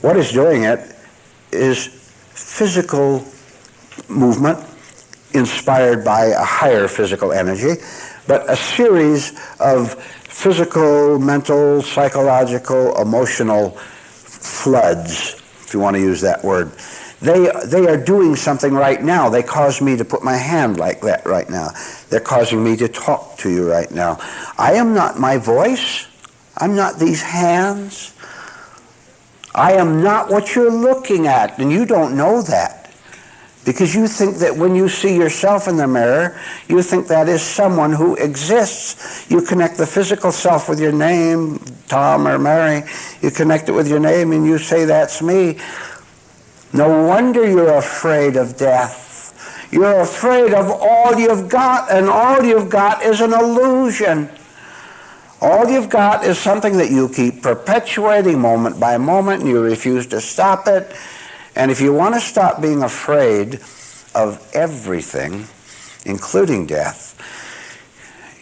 What is doing it is physical movement inspired by a higher physical energy, but a series of physical, mental, psychological, emotional floods, if you want to use that word. They are doing something right now. They cause me to put my hand like that right now. They're causing me to talk to you right now. I am not my voice. I'm not these hands. I am not what you're looking at, and you don't know that. Because you think that when you see yourself in the mirror, you think that is someone who exists. You connect the physical self with your name, Tom or Mary. You connect it with your name and you say, that's me. No wonder you're afraid of death. You're afraid of all you've got, and all you've got is an illusion. All you've got is something that you keep perpetuating moment by moment, and you refuse to stop it. And if you want to stop being afraid of everything, including death,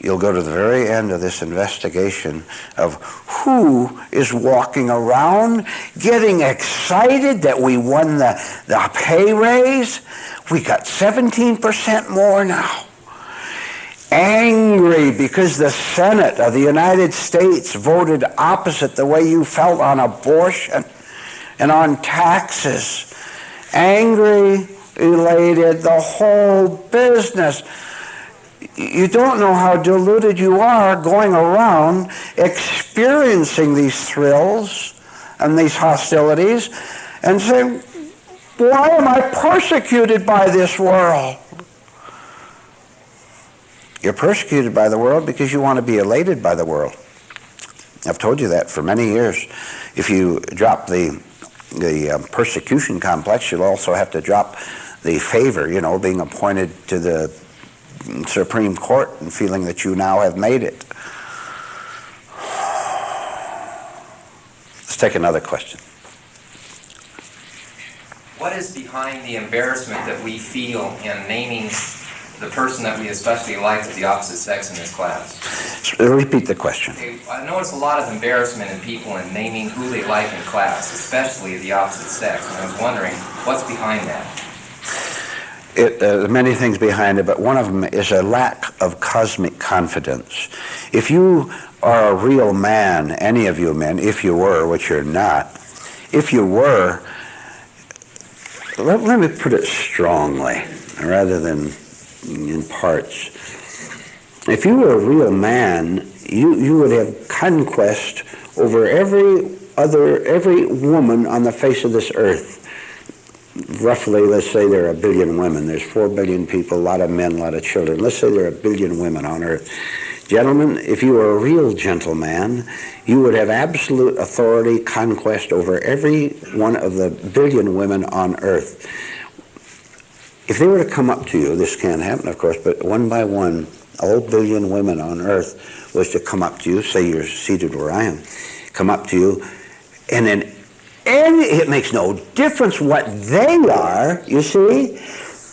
you'll go to the very end of this investigation of who is walking around getting excited that we won the pay raise. We got 17% more now. Angry because the Senate of the United States voted opposite the way you felt on abortion and on taxes. Angry, elated, the whole business. You don't know how deluded you are going around experiencing these thrills and these hostilities and saying, why am I persecuted by this world? You're persecuted by the world because you want to be elated by the world. I've told you that for many years. If you drop the persecution complex, you'll also have to drop the favor, being appointed to the Supreme Court and feeling that you now have made it. Let's take another question. What is behind the embarrassment that we feel in naming the person that we especially like of the opposite sex in this class? Repeat the question. Okay, I notice a lot of embarrassment in people in naming who they like in class, especially the opposite sex, and I was wondering, what's behind that? Many things behind it, but one of them is a lack of cosmic confidence. If you are a real man, any of you men, if you were, which you're not, if you were, let me put it strongly rather than in parts. If you were a real man, you would have conquest over every woman on the face of this earth. Roughly, let's say there are 1 billion women. There's 4 billion people, a lot of men, a lot of children. Let's say there are 1 billion women on earth. Gentlemen, if you were a real gentleman, you would have absolute authority, conquest over every one of the 1 billion women on earth. If they were to come up to you, this can't happen, of course, but one by one, all 1 billion women on earth was to come up to you, say you're seated where I am, come up to you, and then it makes no difference what they are, you see,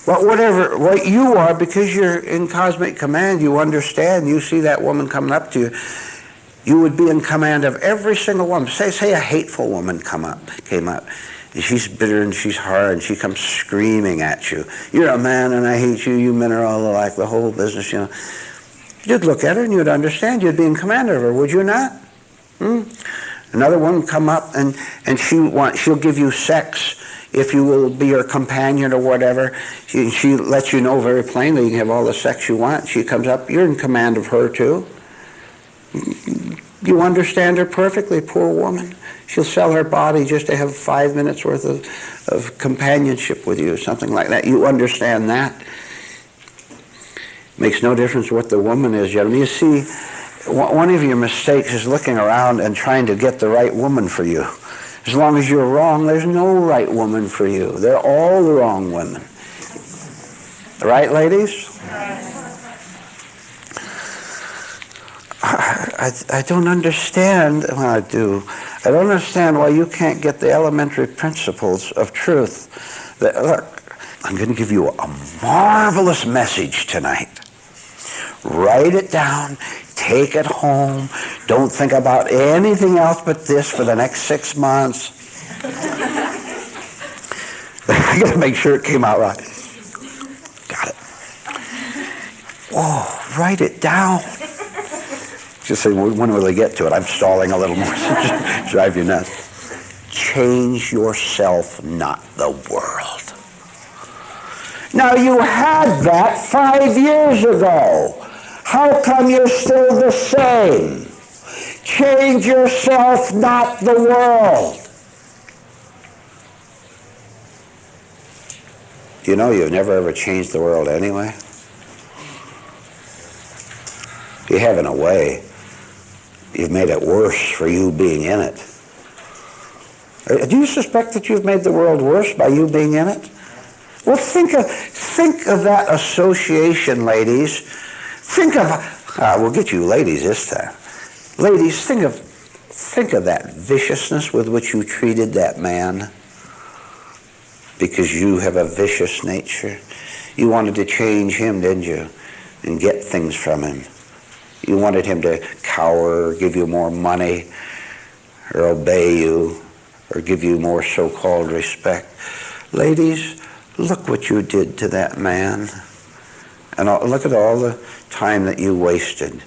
but what you are, because you're in cosmic command, you understand, you see that woman coming up to you, you would be in command of every single woman. Say a hateful woman came up, and she's bitter and she's hard and she comes screaming at you. You're a man and I hate you, you men are all alike, the whole business, You'd look at her and you'd understand, you'd be in command of her, would you not? Another one come up and she'll give you sex if you will be her companion or whatever. She lets you know very plainly you can have all the sex you want. She comes up, you're in command of her too. You understand her perfectly, poor woman. She'll sell her body just to have 5 minutes worth of companionship with you, something like that. You understand that. Makes no difference what the woman is, gentlemen. You see, one of your mistakes is looking around and trying to get the right woman for you. As long as you're wrong, there's no right woman for you. They're all the wrong women. Right, ladies? I don't understand, well, I do. I don't understand why you can't get the elementary principles of truth. Look, I'm going to give you a marvelous message tonight. Write it down. Take it home. Don't think about anything else but this for the next 6 months. I got to make sure it came out right. Got it. Oh, write it down. Just say, when will they get to it? I'm stalling a little more. Drive you nuts. Change yourself, not the world. Now, you had that 5 years ago. How come you're still the same? Change yourself, not the world. You know you've never ever changed the world anyway? You have in a way. You've made it worse for you being in it. Do you suspect that you've made the world worse by you being in it? Well, think of that association, ladies. Think of, we'll get you ladies this time. Ladies, think of that viciousness with which you treated that man. Because you have a vicious nature. You wanted to change him, didn't you? And get things from him. You wanted him to cower, or give you more money, or obey you, or give you more so-called respect. Ladies, look what you did to that man. And look at all the time that you wasted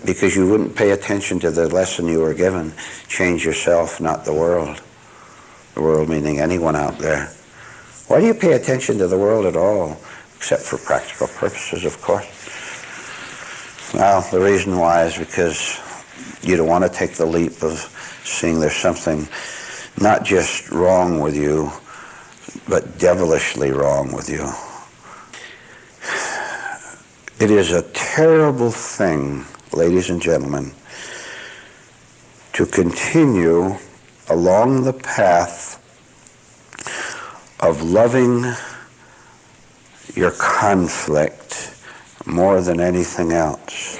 because you wouldn't pay attention to the lesson you were given. Change yourself, not the world. The world meaning anyone out there. Why do you pay attention to the world at all? Except for practical purposes, of course. Well, the reason why is because you don't want to take the leap of seeing there's something not just wrong with you, but devilishly wrong with you. It is a terrible thing, ladies and gentlemen, to continue along the path of loving your conflict more than anything else.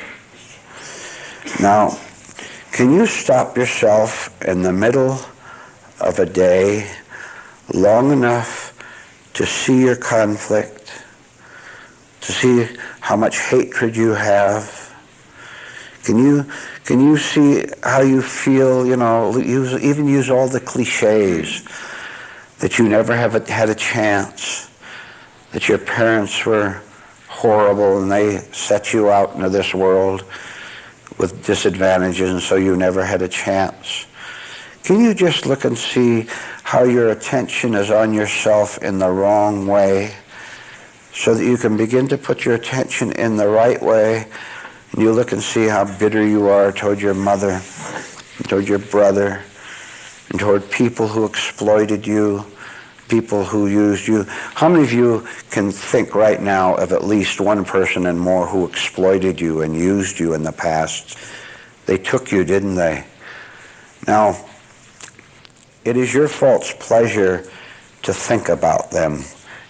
Now, can you stop yourself in the middle of a day long enough to see your conflict, to see how much hatred you have? Can you see how you feel, even use all the cliches, that you never have had a chance, that your parents were horrible and they set you out into this world with disadvantages and so you never had a chance? Can you just look and see how your attention is on yourself in the wrong way so that you can begin to put your attention in the right way? And you look and see how bitter you are toward your mother, and toward your brother, and toward people who exploited you, people who used you. How many of you can think right now of at least one person and more who exploited you and used you in the past? They took you, didn't they? Now, it is your false pleasure to think about them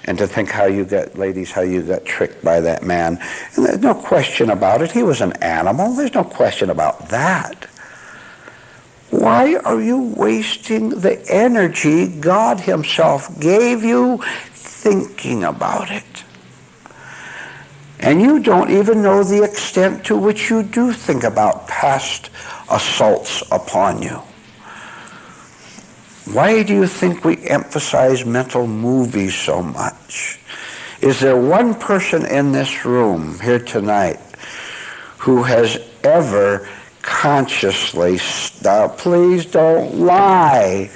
and to think how you got, ladies, how you got tricked by that man. And there's no question about it. He was an animal. There's no question about that. Why are you wasting the energy God himself gave you thinking about it? And you don't even know the extent to which you do think about past assaults upon you. Why do you think we emphasize mental movies so much? Is there one person in this room here tonight who has ever consciously, please don't lie.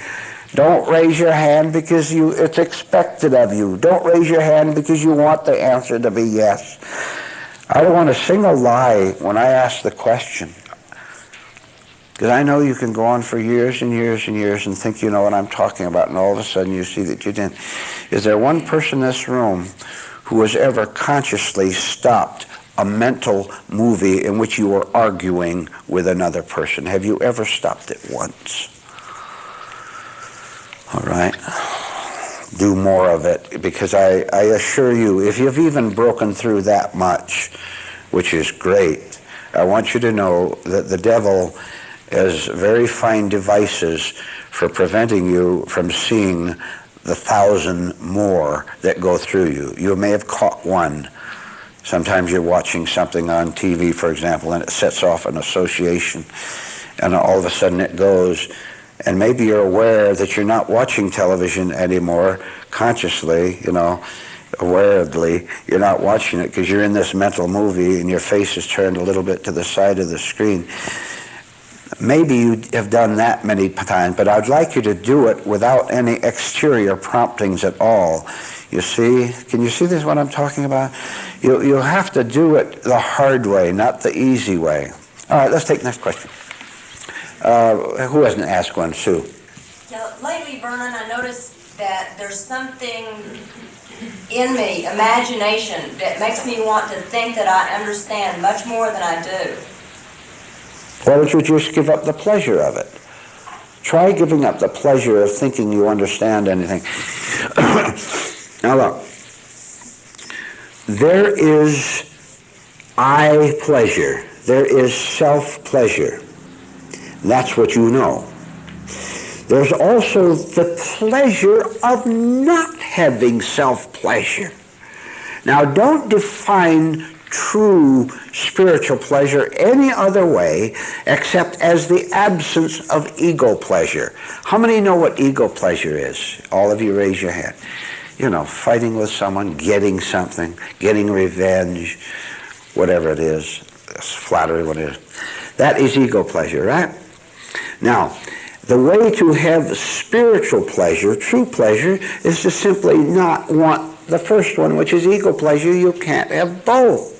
Don't raise your hand because it's expected of you. Don't raise your hand because you want the answer to be yes. I don't want to sing a lie when I ask the question. Because I know you can go on for years and years and years and think you know what I'm talking about, and all of a sudden you see that you didn't. Is there one person in this room who has ever consciously stopped a mental movie in which you were arguing with another person? Have you ever stopped it once? All right. Do more of it, because I assure you, if you've even broken through that much, which is great, I want you to know that the devil has very fine devices for preventing you from seeing the 1,000 more that go through you. You may have caught one. Sometimes you're watching something on TV, for example, and it sets off an association, and all of a sudden it goes, and maybe you're aware that you're not watching television anymore consciously, awareably. You're not watching it because you're in this mental movie and your face is turned a little bit to the side of the screen. Maybe you have done that many times, but I'd like you to do it without any exterior promptings at all. You see? Can you see this, what I'm talking about? You'll have to do it the hard way, not the easy way. All right, let's take the next question. Who hasn't asked one? Sue. Yeah, lately, Vernon, I noticed that there's something in me, imagination, that makes me want to think that I understand much more than I do. Why don't you just give up the pleasure of it? Try giving up the pleasure of thinking you understand anything. Now look, there is I pleasure. There is self-pleasure. That's what you know. There's also the pleasure of not having self-pleasure. Now don't define true spiritual pleasure any other way except as the absence of ego pleasure. How many know what ego pleasure is? All of you raise your hand. fighting with someone, getting something, getting revenge, whatever it is, flattery, whatever. That is ego pleasure, right? Now, the way to have spiritual pleasure, true pleasure, is to simply not want the first one, which is ego pleasure. You can't have both.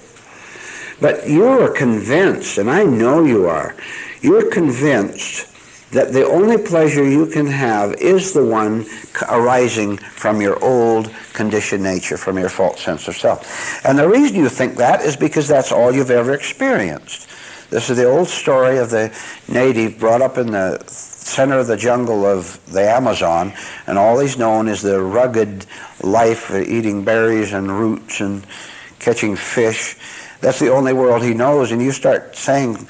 But you're convinced, and I know you are, you're convinced that the only pleasure you can have is the one arising from your old conditioned nature, from your false sense of self. And the reason you think that is because that's all you've ever experienced. This is the old story of the native brought up in the center of the jungle of the Amazon, and all he's known is the rugged life, eating berries and roots and catching fish. That's the only world he knows. And you start saying,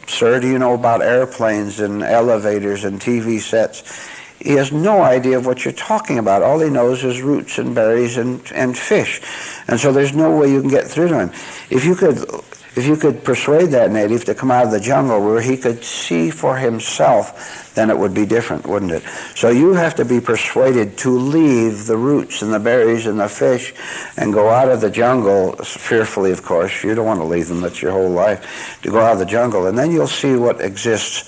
"Sir, do you know about airplanes and elevators and TV sets?" He has no idea of what you're talking about. All he knows is roots and berries and fish. And so there's no way you can get through to him. If you could persuade that native to come out of the jungle where he could see for himself, then it would be different, wouldn't it? So you have to be persuaded to leave the roots and the berries and the fish and go out of the jungle, fearfully, of course. You don't want to leave them. That's your whole life, to go out of the jungle. And then you'll see what exists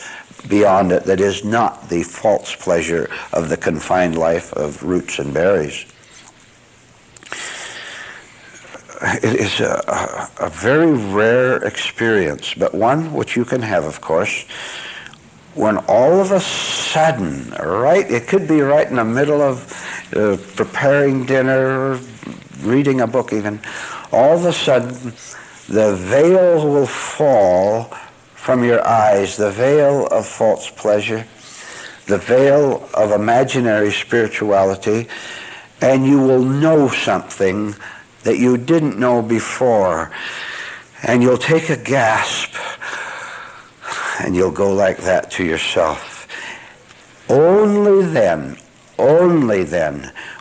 beyond it that is not the false pleasure of the confined life of roots and berries. It is a very rare experience, but one which you can have, of course, when all of a sudden, right, it could be right in the middle of preparing dinner, reading a book even, all of a sudden the veil will fall from your eyes, the veil of false pleasure, the veil of imaginary spirituality, and you will know something that you didn't know before, and you'll take a gasp and you'll go like that to yourself. Only then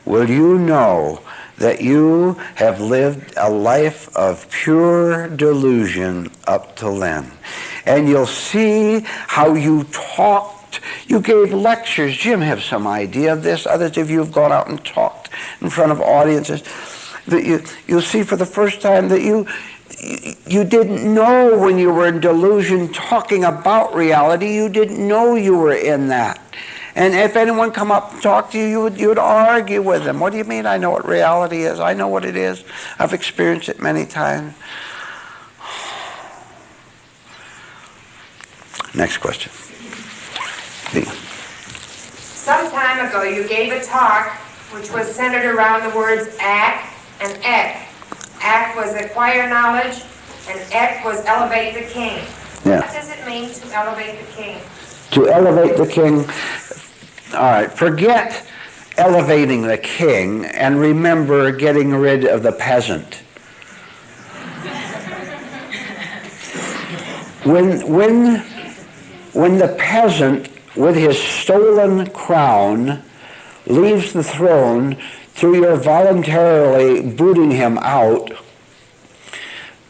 will you know that you have lived a life of pure delusion up till then. And you'll see how you talked. You gave lectures. Jim has some idea of this. Others of you have gone out and talked in front of audiences. That you'll see for the first time that you didn't know when you were in delusion talking about reality. You didn't know you were in that. And if anyone come up and talk to you, you would argue with them. What do you mean I know what reality is? I know what it is. I've experienced it many times. Next question. Some time ago you gave a talk which was centered around the words "ak" and "ek." "Ak" was acquire knowledge, and "ek" was elevate the king. Yeah. What does it mean to elevate the king? To elevate the king, all right, forget elevating the king and remember getting rid of the peasant. When the peasant with his stolen crown leaves the throne through your voluntarily booting him out,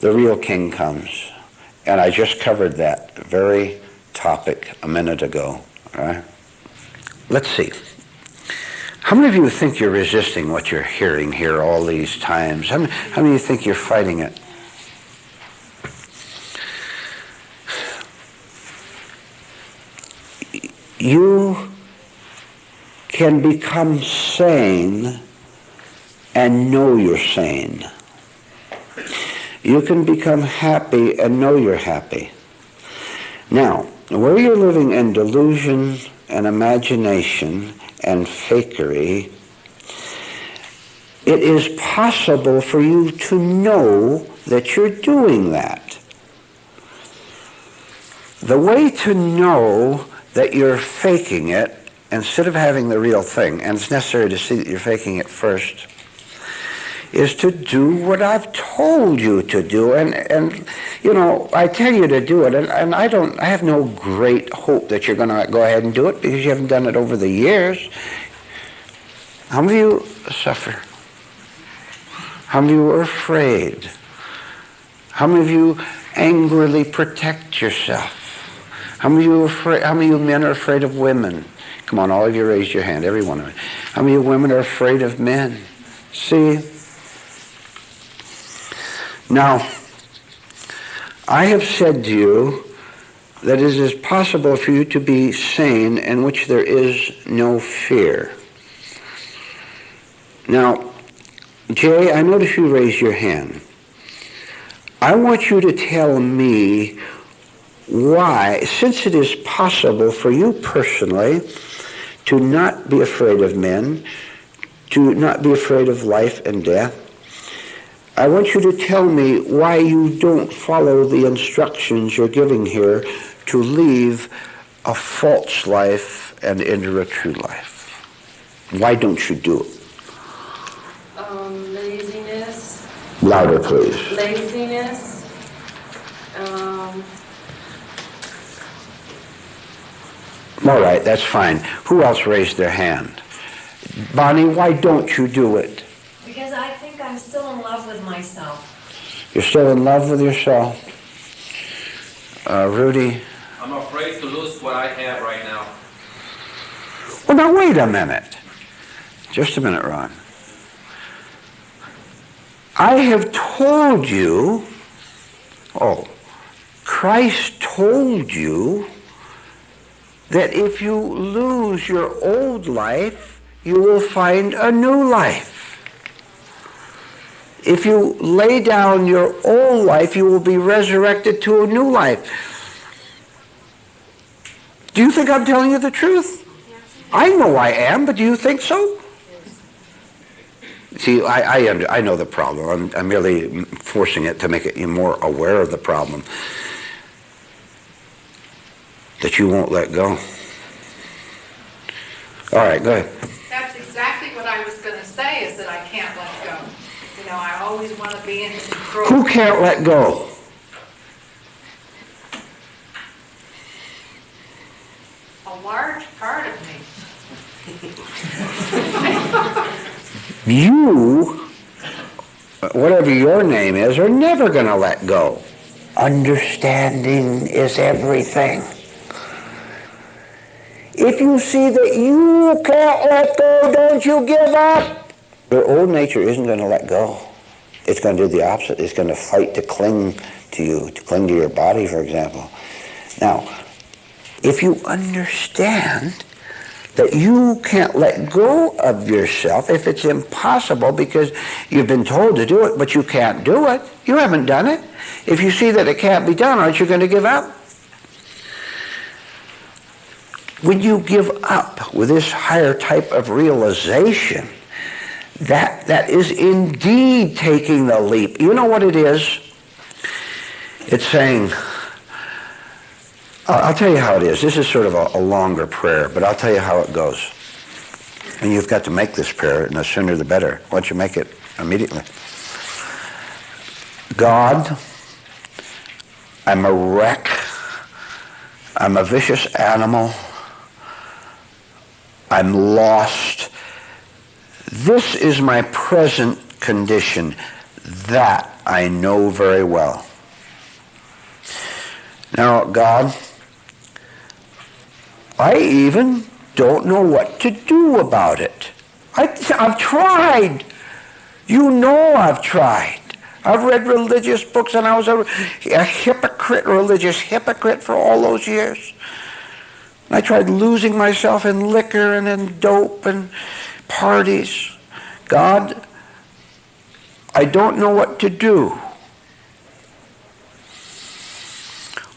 the real king comes. And I just covered that very topic a minute ago. All right? Let's see. How many of you think you're resisting what you're hearing here all these times? How many of you think you're fighting it? You can become sane and know you're sane. You can become happy and know you're happy. Now, where you're living in delusion and imagination and fakery, it is possible for you to know that you're doing that. The way to know that you're faking it, instead of having the real thing, and it's necessary to see that you're faking it first, is to do what I've told you to do. And you know, I tell you to do it, and I have no great hope that you're going to go ahead and do it because you haven't done it over the years. How many of you suffer? How many of you are afraid? How many of you angrily protect yourself? How many of you men are afraid of women? Come on, all of you raise your hand, every one of you. How many women are afraid of men? See? Now, I have said to you that it is possible for you to be sane in which there is no fear. Now, Jay, I notice you raised your hand. I want you to tell me why, since it is possible for you personally to not be afraid of men, to not be afraid of life and death, I want you to tell me why you don't follow the instructions you're giving here to leave a false life and enter a true life. Why don't you do it? Laziness. Louder, please. Laziness. All right, that's fine. Who else raised their hand? Bonnie, why don't you do it? Because I think I'm still in love with myself. You're still in love with yourself? Rudy? I'm afraid to lose what I have right now. Well, now wait a minute. Just a minute, Ron. I have told you, Christ told you that if you lose your old life, you will find a new life. If you lay down your old life, you will be resurrected to a new life. Do you think I'm telling you the truth? I know I am, but do you think so? See, I know the problem. I'm merely forcing it to make you more aware of the problem. That you won't let go. All right, go ahead. That's exactly what I was going to say, is that I can't let go. You know, I always want to be in control. Who can't let go? A large part of me. You, whatever your name is, are never going to let go. Understanding is everything. If you see that you can't let go, don't you give up. Your old nature isn't going to let go. It's going to do the opposite. It's going to fight to cling to you, to cling to your body, for example. Now, if you understand that you can't let go of yourself, if it's impossible because you've been told to do it, but you can't do it, you haven't done it. If you see that it can't be done, aren't you going to give up? When you give up with this higher type of realization, that is indeed taking the leap. You know what it is? It's saying, I'll tell you how it is. This is sort of a longer prayer, but I'll tell you how it goes. And you've got to make this prayer, and the sooner the better. Why don't you make it immediately? God, I'm a wreck. I'm a vicious animal. I'm lost. This is my present condition. That I know very well. Now, God, I even don't know what to do about it. I've tried. You know I've tried. I've read religious books, and I was a religious hypocrite for all those years. I tried losing myself in liquor and in dope and parties. God, I don't know what to do.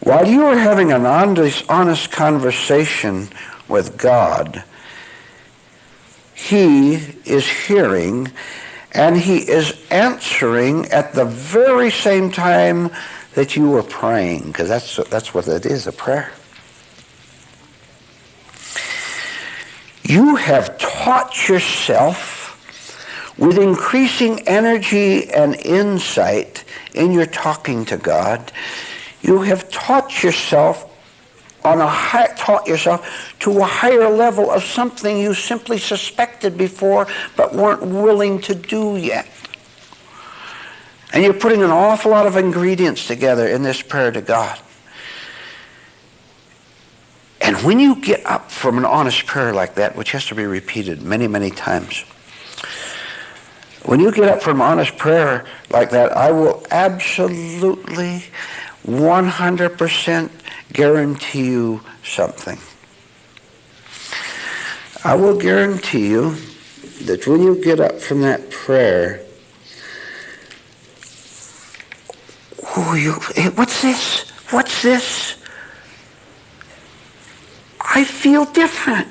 While you are having an honest conversation with God, He is hearing and He is answering at the very same time that you are praying, because that's what it is, a prayer. You have taught yourself with increasing energy and insight in your talking to God. You have taught yourself to a higher level of something you simply suspected before but weren't willing to do yet. And you're putting an awful lot of ingredients together in this prayer to God. And when you get up from an honest prayer like that, which has to be repeated many, many times, when you get up from honest prayer like that, I will absolutely 100% guarantee you something. I will guarantee you that when you get up from that prayer, hey, what's this? What's this? I feel different.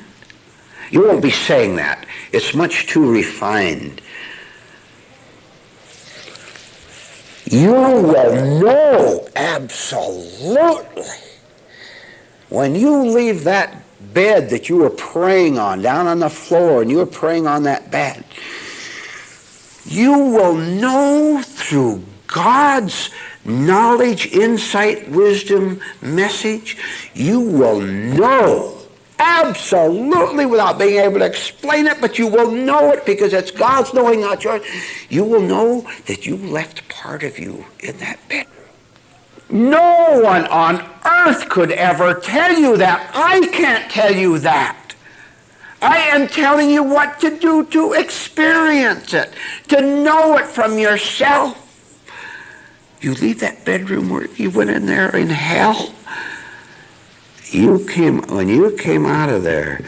You won't be saying that. It's much too refined. You will know absolutely when you leave that bed that you were praying on, down on the floor, and you were praying on that bed, you will know through God's knowledge, insight, wisdom, message, you will know absolutely without being able to explain it, but you will know it because it's God's knowing, not yours. You will know that you left part of you in that bed. No one on earth could ever tell you that. I can't tell you that. I am telling you what to do to experience it, to know it from yourself. You leave that bedroom where you went in there in hell. When you came out of there,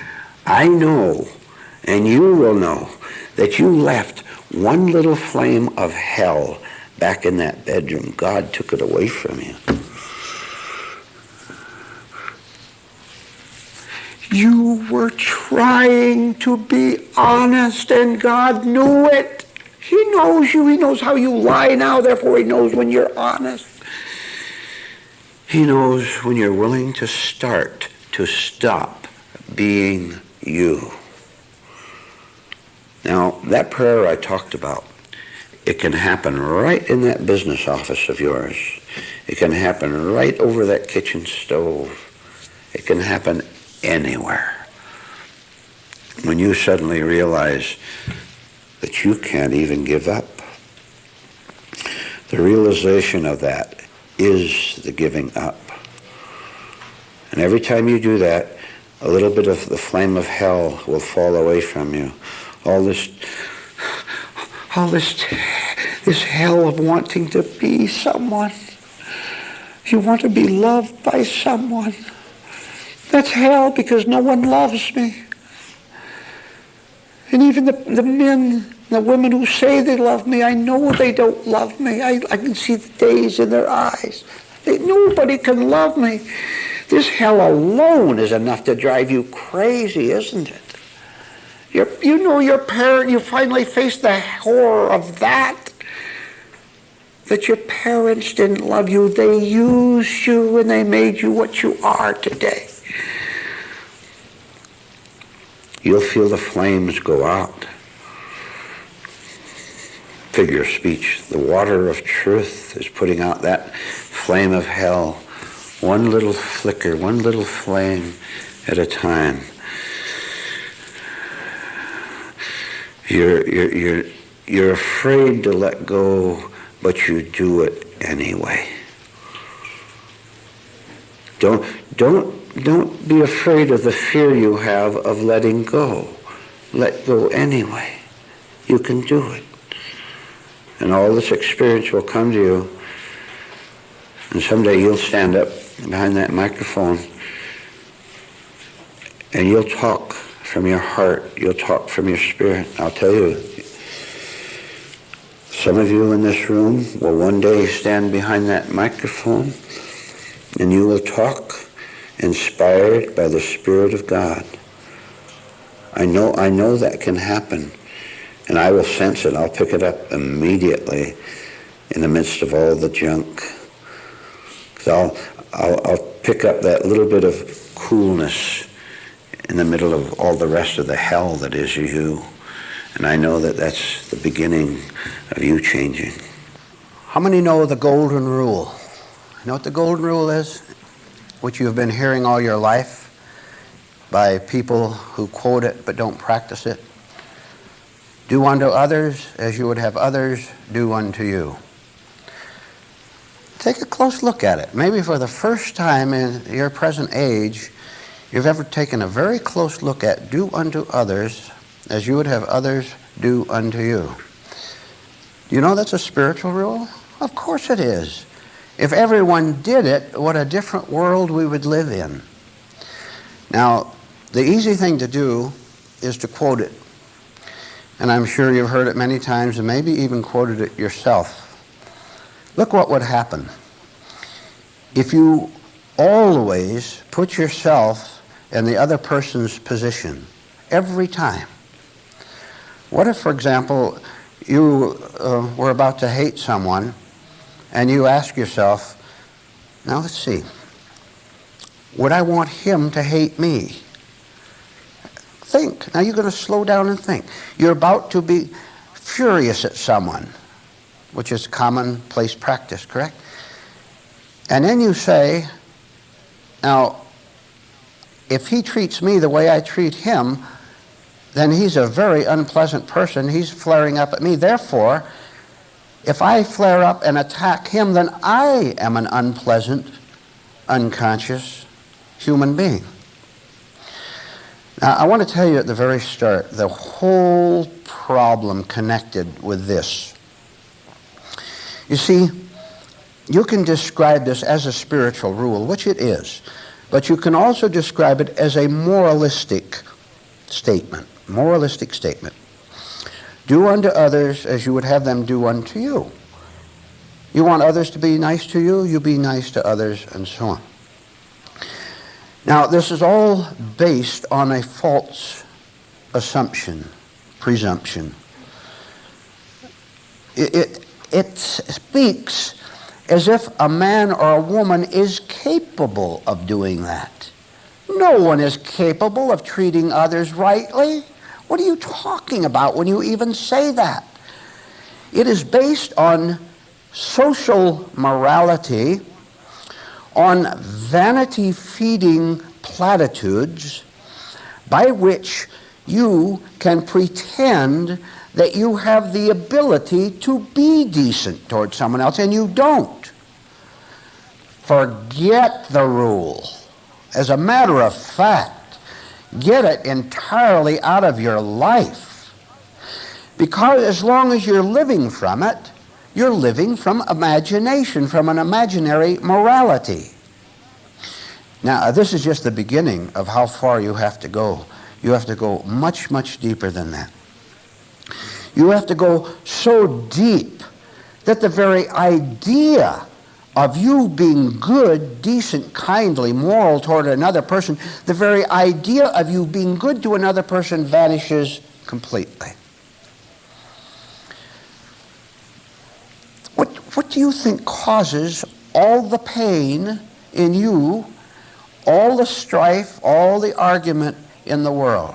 I know, and you will know, that you left one little flame of hell back in that bedroom. God took it away from you. You were trying to be honest, and God knew it. He knows you. He knows how you lie now, therefore he knows when you're honest. He knows when you're willing to stop being you. Now, that prayer I talked about, it can happen right in that business office of yours. It can happen right over that kitchen stove. It can happen anywhere. When you suddenly realize that you can't even give up. The realization of that is the giving up. And every time you do that, a little bit of the flame of hell will fall away from you. This hell of wanting to be someone. You want to be loved by someone. That's hell because no one loves me. And even the men, the women who say they love me, I know they don't love me. I can see the days in their eyes. Nobody can love me. This hell alone is enough to drive you crazy, isn't it? You know your parent, you finally face the horror of that your parents didn't love you. They used you and they made you what you are today. You'll feel the flames go out. Figure of speech. The water of truth is putting out that flame of hell. One little flicker, one little flame at a time. You're afraid to let go, but you do it anyway. Don't be afraid of the fear you have of letting go. Let go anyway. You can do it. And all this experience will come to you. And someday you'll stand up behind that microphone and you'll talk from your heart. You'll talk from your spirit. I'll tell you, some of you in this room will one day stand behind that microphone and you will talk inspired by the Spirit of God. I know that can happen, and I will sense it. I'll pick it up immediately in the midst of all the junk. 'Cause I'll pick up that little bit of coolness in the middle of all the rest of the hell that is you, and I know that that's the beginning of you changing. How many know the golden rule? You know what the golden rule is? Which you have been hearing all your life by people who quote it but don't practice it. Do unto others as you would have others do unto you. Take a close look at it. Maybe for the first time in your present age, you've ever taken a very close look at do unto others as you would have others do unto you. Do you know that's a spiritual rule? Of course it is. If everyone did it, what a different world we would live in. Now, the easy thing to do is to quote it. And I'm sure you've heard it many times and maybe even quoted it yourself. Look what would happen if you always put yourself in the other person's position, every time. What if, for example, you were about to hate someone and you ask yourself, now let's see, would I want him to hate me? Think. Now you're going to slow down and think. You're about to be furious at someone, which is commonplace practice, correct? And then you say, now, if he treats me the way I treat him, then he's a very unpleasant person. He's flaring up at me. Therefore, if I flare up and attack him, then I am an unpleasant, unconscious human being. Now, I want to tell you at the very start, the whole problem connected with this. You see, you can describe this as a spiritual rule, which it is, but you can also describe it as a moralistic statement. Moralistic statement. Do unto others as you would have them do unto you. You want others to be nice to you, you be nice to others, and so on. Now, this is all based on a false assumption, presumption. It speaks as if a man or a woman is capable of doing that. No one is capable of treating others rightly. What are you talking about when you even say that? It is based on social morality, on vanity-feeding platitudes by which you can pretend that you have the ability to be decent toward someone else, and you don't. Forget the rule. As a matter of fact, get it entirely out of your life. Because as long as you're living from it, you're living from imagination, from an imaginary morality. Now, this is just the beginning of how far you have to go. You have to go much, much deeper than that. You have to go so deep that the very idea of you being good, decent, kindly, moral toward another person, the very idea of you being good to another person vanishes completely. What do you think causes all the pain in you, all the strife, all the argument in the world?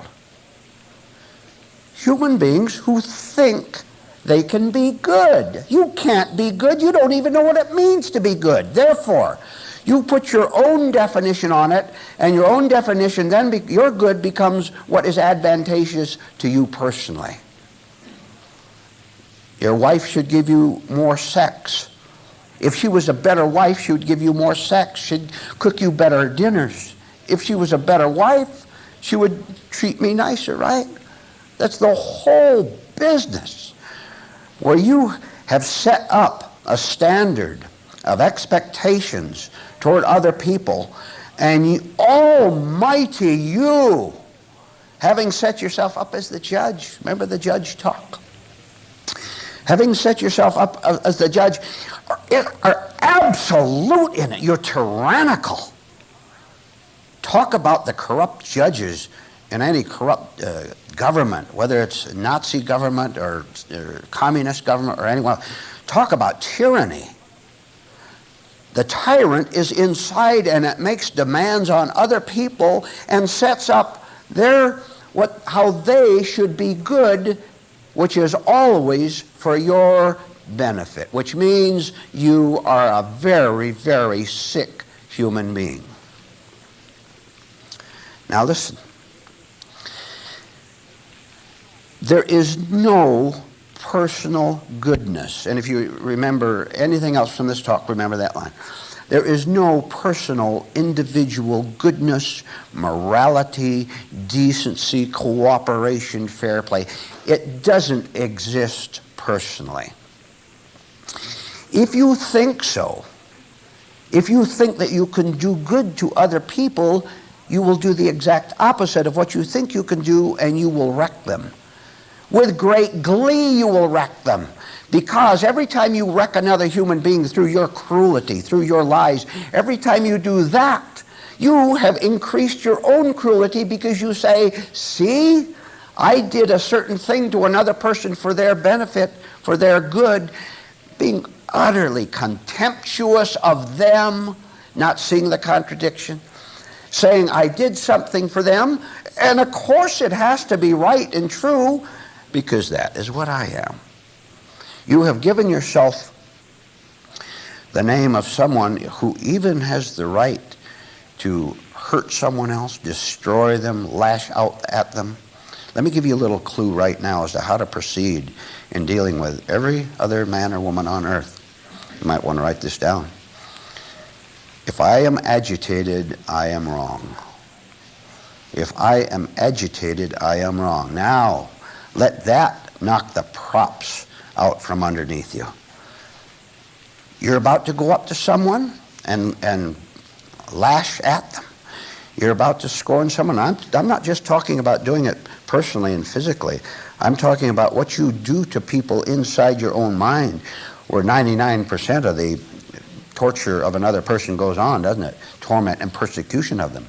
Human beings who think they can be good. You can't be good. You don't even know what it means to be good. Therefore, you put your own definition on it, and your own definition, then your good becomes what is advantageous to you personally. Your wife should give you more sex. If she was a better wife, she would give you more sex. She'd cook you better dinners. If she was a better wife, she would treat me nicer, right? That's the whole business, where you have set up a standard of expectations toward other people, and almighty you, having set yourself up as the judge, remember the judge talk, having set yourself up as the judge, are absolute in it. You're tyrannical. Talk about the corrupt judges in any corrupt government, whether it's Nazi government or communist government or anyone. Talk about tyranny. The tyrant is inside, and it makes demands on other people and sets up how they should be good, which is always for your benefit, which means you are a very, very sick human being. Now listen. There is no personal goodness. And if you remember anything else from this talk, remember that line. There is no personal, individual goodness, morality, decency, cooperation, fair play. It doesn't exist personally. If you think so, if you think that you can do good to other people, you will do the exact opposite of what you think you can do, and you will wreck them. With great glee, you will wreck them. Because every time you wreck another human being through your cruelty, through your lies, every time you do that, you have increased your own cruelty, because you say, see, I did a certain thing to another person for their benefit, for their good, being utterly contemptuous of them, not seeing the contradiction, saying I did something for them, and of course it has to be right and true, because that is what I am. You have given yourself the name of someone who even has the right to hurt someone else, destroy them, lash out at them. Let me give you a little clue right now as to how to proceed in dealing with every other man or woman on earth. You might want to write this down. If I am agitated, I am wrong. If I am agitated, I am wrong. Now, let that knock the props out from underneath you. You're about to go up to someone and lash at them. You're about to scorn someone. I'm not just talking about doing it personally and physically. I'm talking about what you do to people inside your own mind, where 99% of the torture of another person goes on, doesn't it? Torment and persecution of them.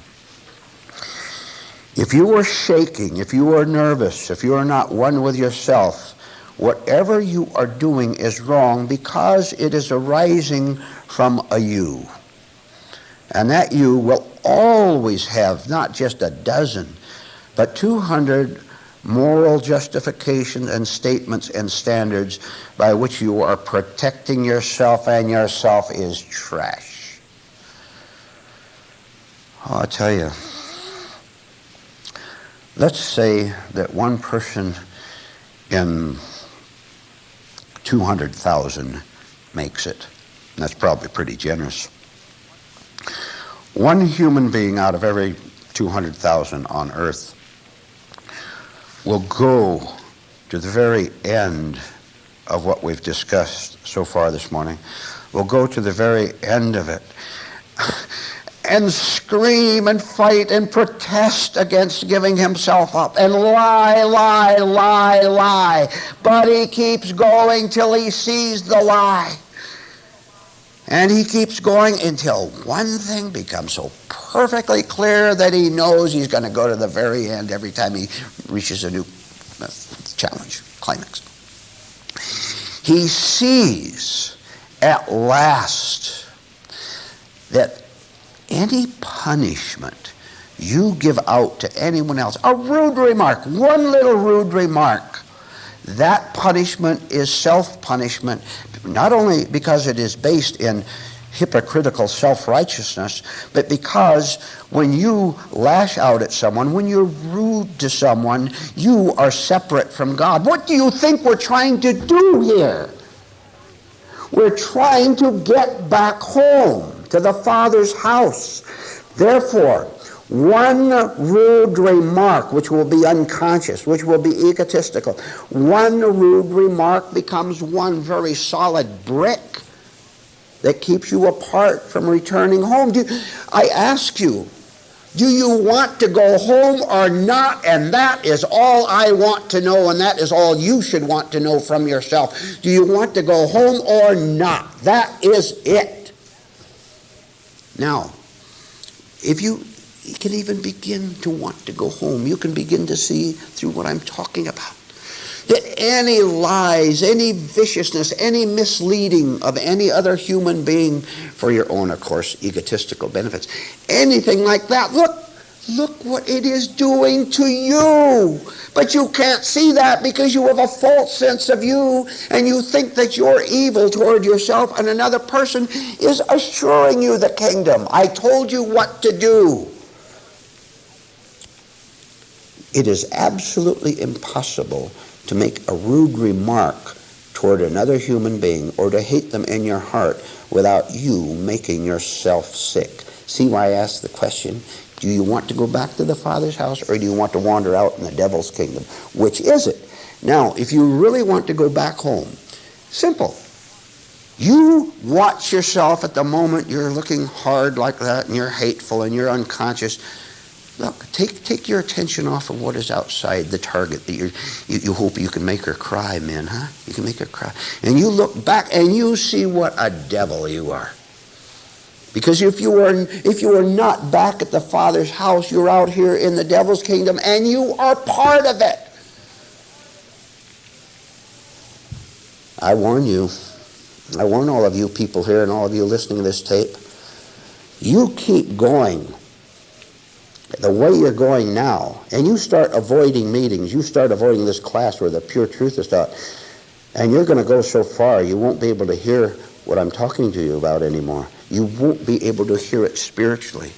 If you are shaking, if you are nervous, if you are not one with yourself, whatever you are doing is wrong, because it is arising from a you. And that you will always have not just a dozen, but 200 moral justifications and statements and standards by which you are protecting yourself, and yourself is trash. Oh, I tell you, let's say that one person in 200,000 makes it. And that's probably pretty generous. One human being out of every 200,000 on earth will go to the very end of what we've discussed so far this morning. Will go to the very end of it and scream and fight and protest against giving himself up and lie. But he keeps going till he sees the lie. And he keeps going until one thing becomes so perfectly clear that he knows he's going to go to the very end every time he reaches a new challenge, climax. He sees at last that any punishment you give out to anyone else, a rude remark, one little rude remark, that punishment is self-punishment, not only because it is based in hypocritical self-righteousness, but because when you lash out at someone, when you're rude to someone, you are separate from God. What do you think we're trying to do here? We're trying to get back home to the Father's house. Therefore, one rude remark, which will be unconscious, which will be egotistical, one rude remark becomes one very solid brick that keeps you apart from returning home. I ask you, do you want to go home or not? And that is all I want to know, and that is all you should want to know from yourself. Do you want to go home or not? That is it. Now, if you can even begin to want to go home, you can begin to see through what I'm talking about that any lies, any viciousness, any misleading of any other human being for your own, of course, egotistical benefits, anything like that, look what it is doing to you. But you can't see that because you have a false sense of you, and you think that you're evil toward yourself, and another person is assuring you the kingdom. I told you what to do. It is absolutely impossible to make a rude remark toward another human being or to hate them in your heart without you making yourself sick. See why I asked the question? Do you want to go back to the Father's house, or do you want to wander out in the devil's kingdom? Which is it? Now, if you really want to go back home, simple. You watch yourself at the moment you're looking hard like that and you're hateful and you're unconscious. Look, take your attention off of what is outside the target that you hope you can make her cry, men, huh? You can make her cry. And you look back and you see what a devil you are. Because if you are not back at the Father's house, you're out here in the devil's kingdom and you are part of it. I warn you. I warn all of you people here and all of you listening to this tape. You keep going the way you're going now, and you start avoiding meetings, you start avoiding this class where the pure truth is taught, and you're going to go so far you won't be able to hear what I'm talking to you about anymore. You won't be able to hear it spiritually.